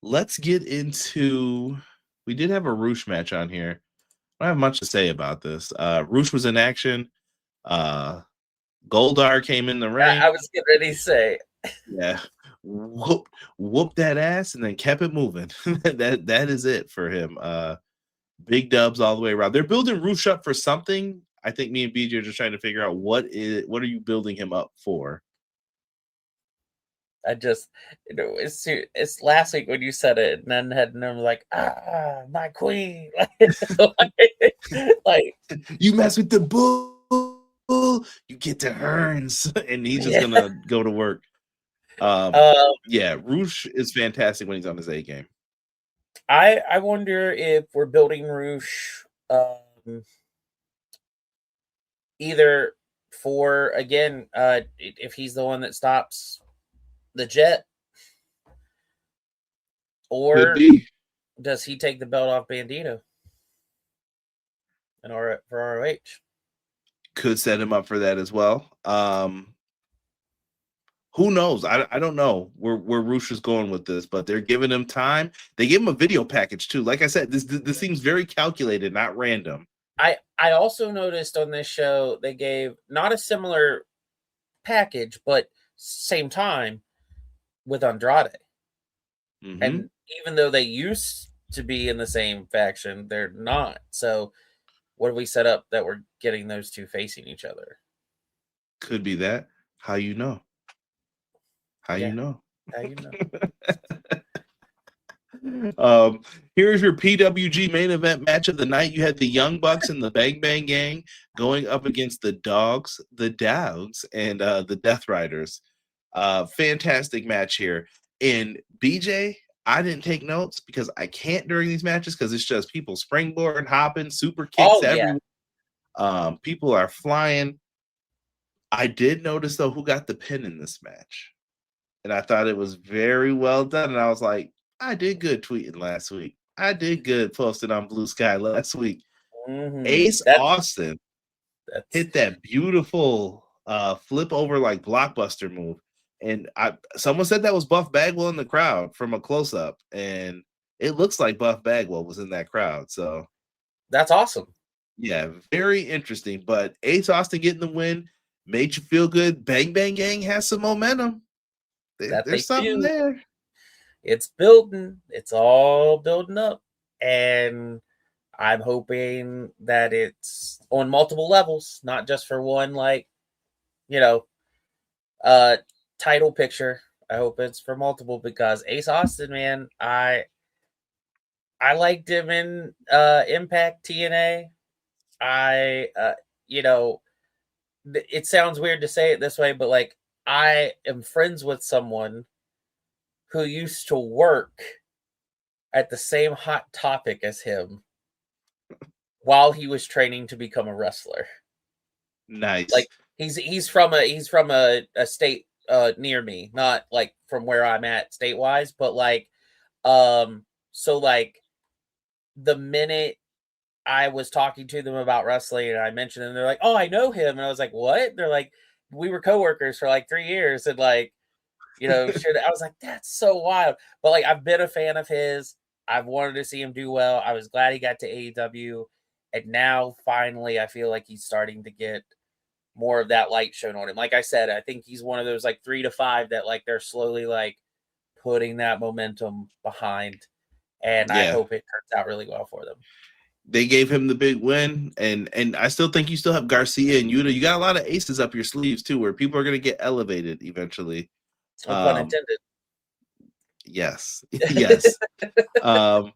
Let's get into. We did have a Roosh match on here. I don't have much to say about this. Roosh was in action. Goldar came in the ring. I was getting ready to say, yeah, whoop that ass, and then kept it moving. that is it for him. Big dubs all the way around. They're building Roosh up for something. I think me and BJ are just trying to figure out what are you building him up for. I just, it's last week when you said it, and then I'm like, my queen, like you mess with the bull, you get to Hearns, and he's just gonna go to work. Yeah, Roosh is fantastic when he's on his A game. I wonder if we're building Roosh either for again, if he's the one that stops the Jet, or does he take the belt off Bandito and for ROH? Could set him up for that as well. Who knows? I don't know where Roosh is going with this, but they're giving him time. They gave him a video package too. Like I said, this seems very calculated, not random. I also noticed on this show they gave not a similar package, but same time with Andrade. Mm-hmm. And even though they used to be in the same faction, they're not. So what have we set up that we're getting those two facing each other? Could be that. How you know? How you know? How you know? Here's your PWG main event match of the night. You had the Young Bucks and the Bang Bang Gang going up against the Dogs, and the Death Riders. Fantastic match here. And BJ, I didn't take notes because I can't during these matches because it's just people springboard, hopping, super kicks everywhere. People are flying. I did notice though who got the pin in this match, and I thought it was very well done. And I was like, I did good tweeting last week. I did good posting on Blue Sky last week. Ace Austin hit that beautiful flip over like blockbuster move. And someone said that was Buff Bagwell in the crowd from a close up, and it looks like Buff Bagwell was in that crowd. So that's awesome. Yeah, very interesting. But Ace Austin getting the win made you feel good. Bang Bang Gang has some momentum. There's something there. It's building. It's all building up, and I'm hoping that it's on multiple levels, not just for one, like, title picture. I hope it's for multiple because Ace Austin, man, I liked him in Impact TNA. It sounds weird to say it this way, but like I am friends with someone who used to work at the same Hot Topic as him while he was training to become a wrestler. Nice. Like he's from a state near me, not like from where I'm at state-wise, but like so like the minute I was talking to them about wrestling and I mentioned them, they're like, "Oh, I know him." And I was like, "What?" They're like, "We were coworkers for like 3 years." And like, I was like, "That's so wild." But like, I've been a fan of his. I've wanted to see him do well. I was glad he got to AEW. And now finally I feel like he's starting to get more of that light shown on him. Like I said, I think he's one of those like 3 to 5 that like they're slowly like putting that momentum behind. And I hope it turns out really well for them. They gave him the big win, and I still think you still have Garcia and Yuta. You got a lot of aces up your sleeves too, where people are going to get elevated eventually. No pun intended. Yes, yes. And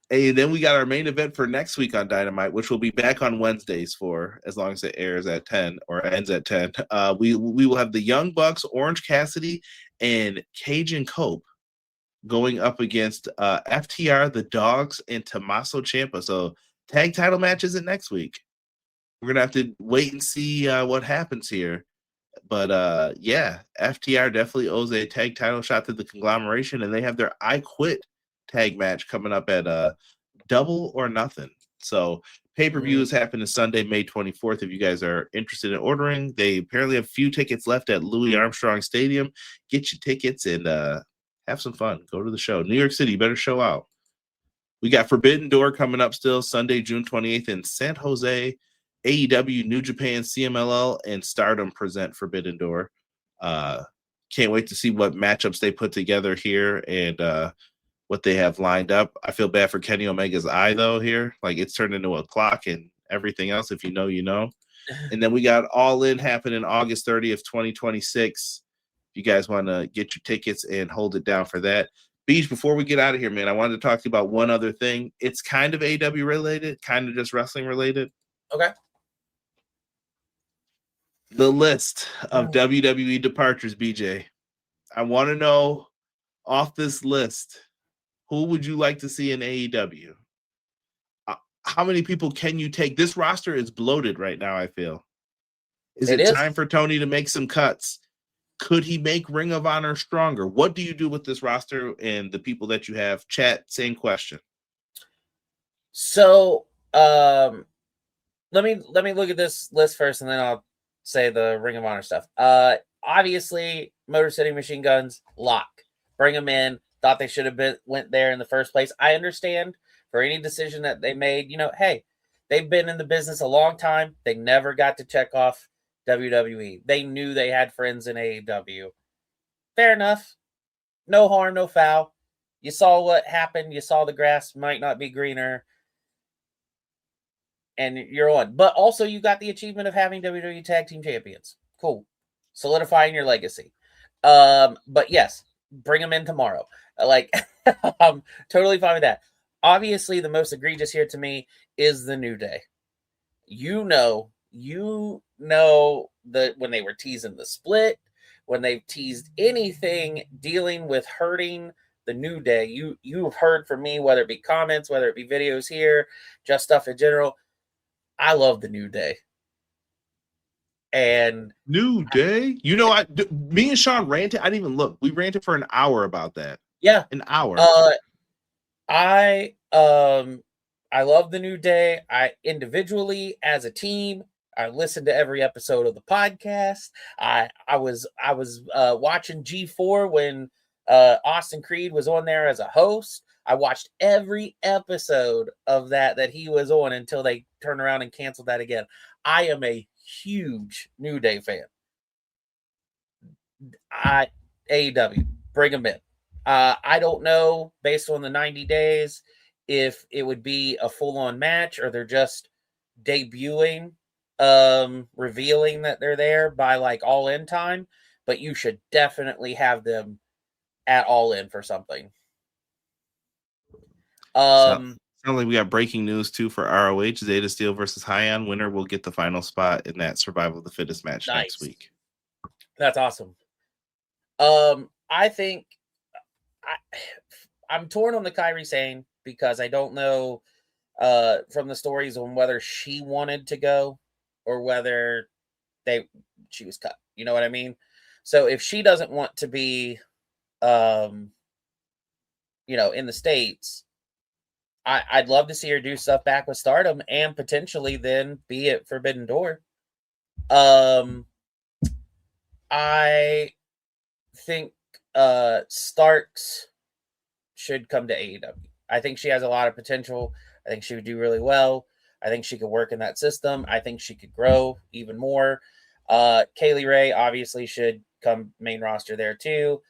then we got our main event for next week on Dynamite, which will be back on Wednesdays for as long as it airs at 10 or ends at 10. We will have the Young Bucks, Orange Cassidy, and Cajun Cope going up against FTR, the Dogs, and Tommaso Ciampa. So tag title match isn't next week. We're gonna have to wait and see what happens here. But FTR definitely owes a tag title shot to the conglomeration, and they have their I Quit tag match coming up at Double or Nothing. So pay-per-view is happening Sunday, May 24th. If you guys are interested in ordering, they apparently have a few tickets left at Louis Armstrong Stadium. Get your tickets and have some fun. Go to the show. New York City, better show out. We got Forbidden Door coming up still Sunday, June 28th in San Jose. AEW, New Japan, CMLL, and Stardom present Forbidden Door. Can't wait to see what matchups they put together here and what they have lined up. I feel bad for Kenny Omega's eye, though, here. Like, it's turned into a clock and everything else. If you know, you know. And then we got All In happening August 30th, 2026. If you guys want to get your tickets and hold it down for that. Beach, before we get out of here, man, I wanted to talk to you about one other thing. It's kind of AEW related, kind of just wrestling related. Okay. The list of WWE departures, BJ. I want to know off this list, who would you like to see in AEW? How many people can you take? This roster is bloated right now, I feel. Is it time for Tony to make some cuts? Could he make Ring of Honor stronger? What do you do with this roster and the people that you have? Chat, same question. So let me look at this list first, and then I'll say the Ring of Honor stuff. Obviously, Motor City Machine Guns, lock. Bring them in. Thought they should have went there in the first place. I understand for any decision that they made. Hey, they've been in the business a long time. They never got to check off WWE. They knew they had friends in AEW. Fair enough. No harm, no foul. You saw what happened. You saw the grass might not be greener. And you're on. But also you got the achievement of having WWE Tag Team Champions. Cool. solidifying your legacy. But yes, bring him in tomorrow. Like, I'm totally fine with that. Obviously, the most egregious here to me is the New Day. You know that when they were teasing the split, when they've teased anything dealing with hurting the New Day, you've heard from me, whether it be comments, whether it be videos here, just stuff in general. I love the New Day. And New Day, me and Sean ranted. I didn't even look. We ranted for an hour about that. Yeah, an hour. I love the New Day. I individually, as a team, I listened to every episode of the podcast. I was watching G4 when Austin Creed was on there as a host. I watched every episode of that he was on until they turned around and canceled that again. I am a huge New Day fan. AEW, bring them in. I don't know, based on the 90 days, if it would be a full-on match or they're just debuting, revealing that they're there by like All In time, but you should definitely have them at All In for something. Sounds like we got breaking news too for ROH. Zeta Steel versus Hyon. Winner will get the final spot in that Survival of the Fittest match next week. That's awesome. I think I'm torn on the Kairi Sane because I don't know from the stories on whether she wanted to go or whether she was cut. You know what I mean? So if she doesn't want to be, in the States, I'd love to see her do stuff back with Stardom and potentially then be at Forbidden Door. I think Starks should come to AEW. I think she has a lot of potential. I think she would do really well. I think she could work in that system. I think she could grow even more. Kaylee Ray obviously should come main roster there too.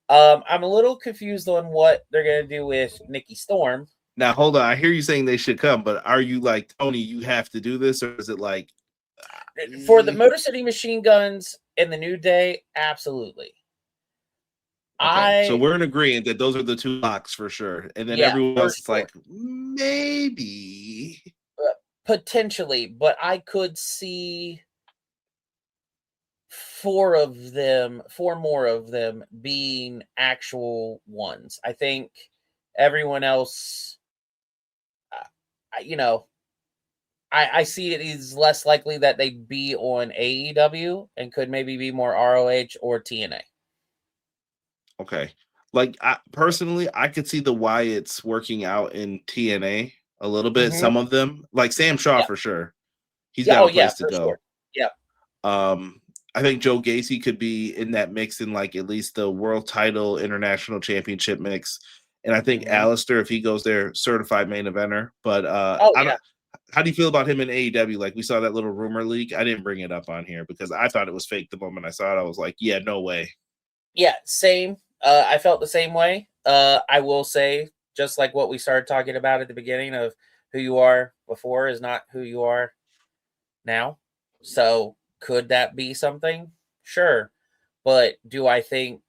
I'm a little confused on what they're going to do with Nikki Storm. Now, hold on. I hear you saying they should come, but are you like, Tony, you have to do this? Or is it like... For the Motor City Machine Guns and the New Day, absolutely. Okay, so we're in agreement that those are the two locks for sure. And then everyone else is like, maybe. Potentially, but I could see four more of them being actual ones. I think everyone else, I see it is less likely that they'd be on AEW and could maybe be more ROH or TNA. Okay. Like, personally, I could see the Wyatts working out in TNA a little bit. Mm-hmm. Some of them, like Sam Shaw for sure. He's got a place to go. Sure. Yeah. I think Joe Gacy could be in that mix in like at least the World Title International Championship mix. And I think Alistair, if he goes there, certified main eventer. But how do you feel about him in AEW? Like, we saw that little rumor leak. I didn't bring it up on here because I thought it was fake the moment I saw it. I was like, yeah, no way. Yeah, same. I felt the same way. I will say, just like what we started talking about at the beginning of who you are before is not who you are now. So could that be something? Sure. But do I think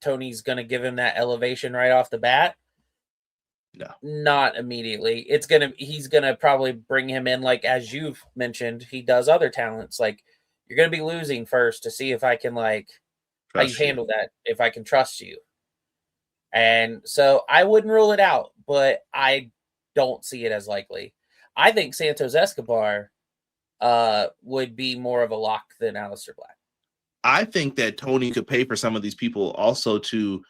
Tony's going to give him that elevation right off the bat? No. Not immediately. He's going to probably bring him in, like, as you've mentioned, he does other talents. Like, you're going to be losing first to see if I can, like, how you handle that, if I can trust you. And so I wouldn't rule it out, but I don't see it as likely. I think Santos Escobar would be more of a lock than Aleister Black. I think that Tony could pay for some of these people also to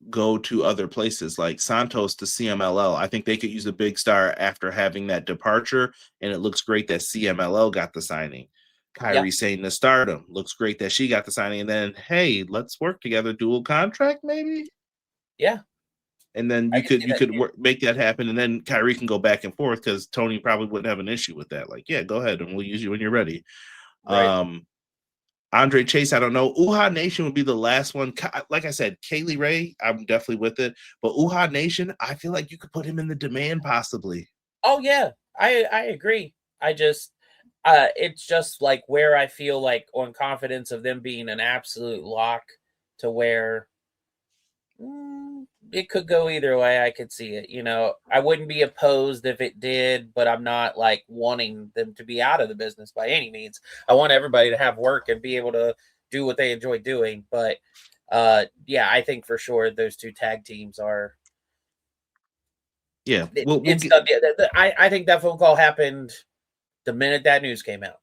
go to other places, like Santos to CMLL. I think they could use a big star after having that departure, and it looks great that CMLL got the signing. Kairi Sane to Stardom. Looks great that she got the signing. And then, hey, let's work together. Dual contract, maybe? Yeah. And then you could make that happen, and then Kairi can go back and forth because Tony probably wouldn't have an issue with that. Like, yeah, go ahead, and we'll use you when you're ready. Right. Andre Chase, I don't know. Uhaa Nation would be the last one. Like I said, Kaylee Ray, I'm definitely with it. But Uhaa Nation, I feel like you could put him in the demand possibly. Oh, yeah. I agree. It's just like where I feel like on confidence of them being an absolute lock to where it could go either way. I could see it. I wouldn't be opposed if it did, but I'm not like wanting them to be out of the business by any means. I want everybody to have work and be able to do what they enjoy doing. But yeah, I think for sure those two tag teams are. Yeah, It's I think that phone call happened the minute that news came out.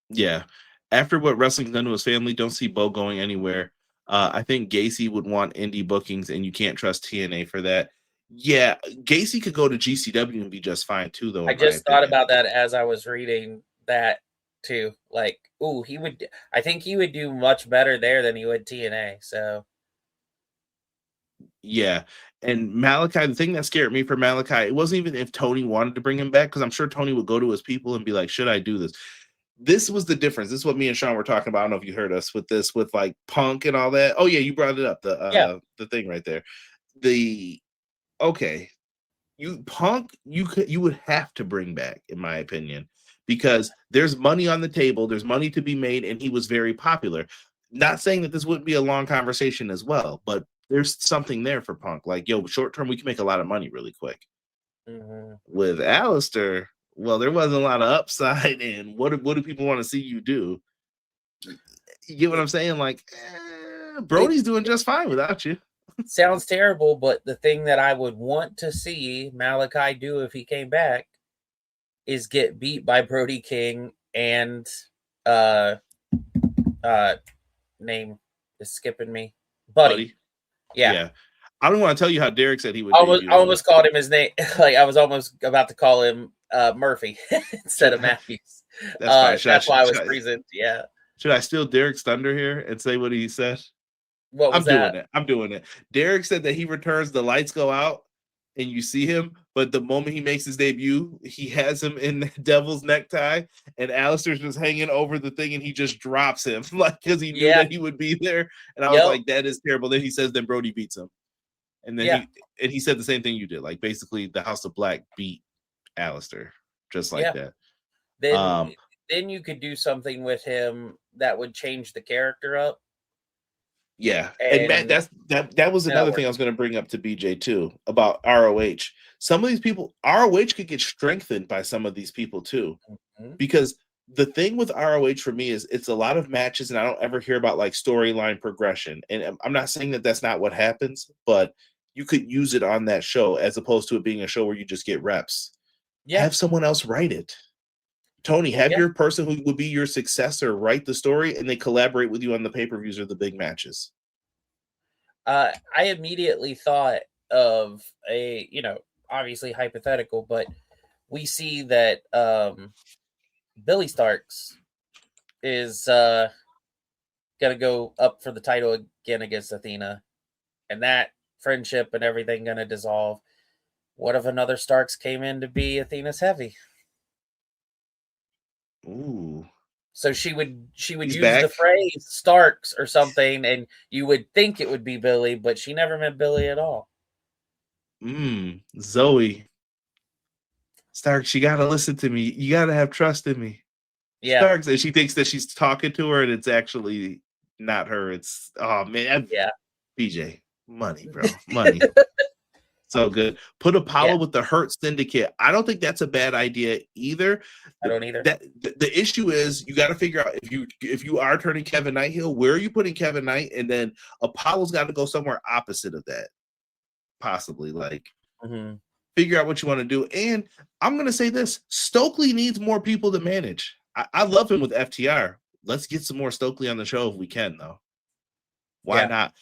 Yeah, after what wrestling's done to his family, don't see Bo going anywhere. I think Gacy would want indie bookings, and you can't trust TNA for that. Yeah, Gacy could go to GCW and be just fine too, though. I just thought about that as I was reading that too. Like, ooh, I think he would do much better there than he would TNA. So, yeah. And Malachi, the thing that scared me for Malachi, it wasn't even if Tony wanted to bring him back, because I'm sure Tony would go to his people and be like, should I do this? This was the difference. This is what me and Sean were talking about. I don't know if you heard us with this, with like Punk and all that. Oh yeah, you brought it up. The thing right there. Punk, you would have to bring back, in my opinion, because there's money on the table, there's money to be made, and he was very popular. Not saying that this wouldn't be a long conversation as well, but there's something there for Punk. Like, yo, short term, we can make a lot of money really quick. With Alistair, well, there wasn't a lot of upside, and what do people want to see you do? You get what I'm saying? Like, Brody's doing just fine without you. Sounds terrible, but the thing that I would want to see Malachi do if he came back is get beat by Brody King and name is skipping me. Buddy. Yeah. I don't want to tell you how Derek said he would. I almost called him his name. Like I was almost about to call him Murphy instead of Matthews. That's why I was freezing. Yeah. Should I steal Derek's thunder here and say what he said? What was that? I'm doing it. Derek said that he returns, the lights go out, and you see him, but the moment he makes his debut, he has him in the devil's necktie, and Alistair's just hanging over the thing, and he just drops him, like, because he knew that he would be there. And I was like, that is terrible. Then he says, then Brody beats him. And then he said the same thing you did. Like, basically, the House of Black beat Alistair, just like that. Then you could do something with him that would change the character up. Yeah, and Matt, that was another thing I was going to bring up to BJ too about ROH. Some of these people, ROH could get strengthened by some of these people too, because the thing with ROH for me is it's a lot of matches, and I don't ever hear about like storyline progression. And I'm not saying that that's not what happens, but you could use it on that show as opposed to it being a show where you just get reps. Yeah, have someone else write it. Tony, have your person who would be your successor write the story, and they collaborate with you on the pay-per-views or the big matches. I immediately thought of a, obviously hypothetical, but we see that Billy Starks is going to go up for the title again against Athena, and that friendship and everything going to dissolve. What if another Starks came in to be Athena's heavy? Ooh. So she would use the phrase Starks or something, and you would think it would be Billy, but she never meant Billy at all. Zoe Starks, you gotta listen to me. You gotta have trust in me. Yeah. Starks, and she thinks that she's talking to her, and it's actually not her. It's BJ, money, bro, money. So good. Put Apollo with the Hurt Syndicate. I don't think that's a bad idea either. I don't either. The issue is you got to figure out if you are turning Kevin Knight heel, where are you putting Kevin Knight? And then Apollo's got to go somewhere opposite of that, possibly. Like, figure out what you want to do. And I'm going to say this: Stokely needs more people to manage. I love him with FTR. Let's get some more Stokely on the show if we can, though. Why not?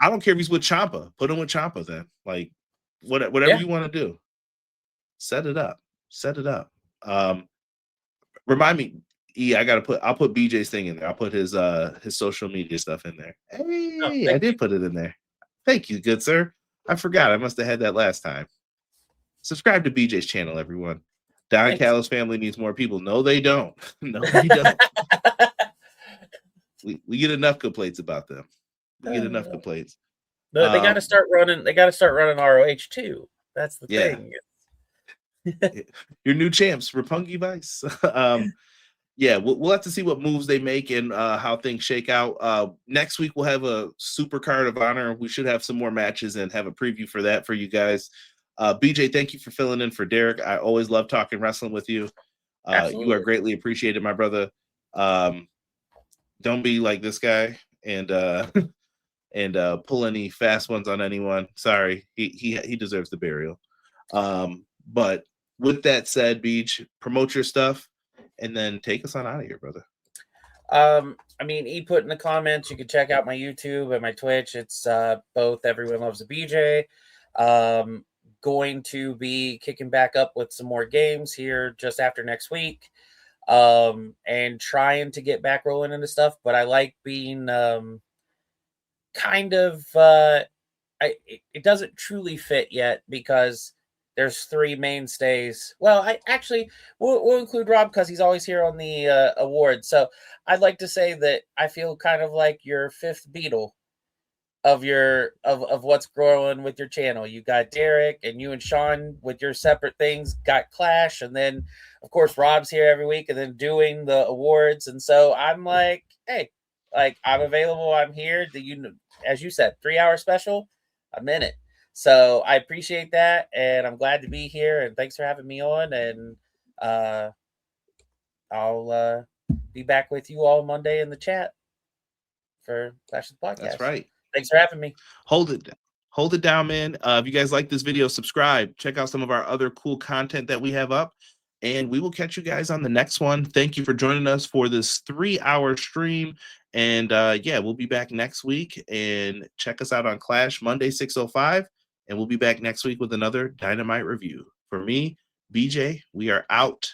I don't care if he's with Ciampa. Put him with Ciampa then. Like, whatever you want to do, set it up. Remind me, I'll put BJ's thing in there. I'll put his social media stuff in there. Hey, I did put it in there. Thank you, good sir. I forgot. I must have had that last time. Subscribe to BJ's channel, everyone. Don Callis family needs more people. No, they don't. No, they don't. we get enough complaints about them. We get enough complaints. No, they got to start running. They got to start running ROH too. That's the thing. Your new champs, Roppongi Vice. yeah, we'll have to see what moves they make and how things shake out. Next week we'll have a super card of honor. We should have some more matches and have a preview for that for you guys. BJ, thank you for filling in for Derek. I always love talking wrestling with you. You are greatly appreciated, my brother. Don't be like this guy and pull any fast ones on anyone. Sorry, he deserves the burial. But with that said, Beach, promote your stuff and then take us on out of here, brother. I mean, he put in the comments, you can check out my YouTube and my Twitch. It's both Everyone Loves a BJ. Going to be kicking back up with some more games here just after next week. And trying to get back rolling into stuff, but I like being kind of it doesn't truly fit yet because there's three mainstays. Well, I actually we'll include Rob because he's always here on the awards. So I'd like to say that I feel kind of like your fifth Beatle of what's growing with your channel. You got Derek and you and Sean with your separate things, got Clash, and then of course Rob's here every week and then doing the awards. And so I'm like, hey, like I'm available, I'm here. As you said, 3-hour special, I'm in it. So I appreciate that, and I'm glad to be here. And thanks for having me on. And I'll be back with you all Monday in the chat for Clash of the Podcast. That's right. Thanks for having me. Hold it down, man. If you guys like this video, subscribe. Check out some of our other cool content that we have up, and we will catch you guys on the next one. Thank you for joining us for this 3-hour stream. And yeah, we'll be back next week. And check us out on Clash Monday 6:05. And we'll be back next week with another Dynamite review. For me, BJ, we are out.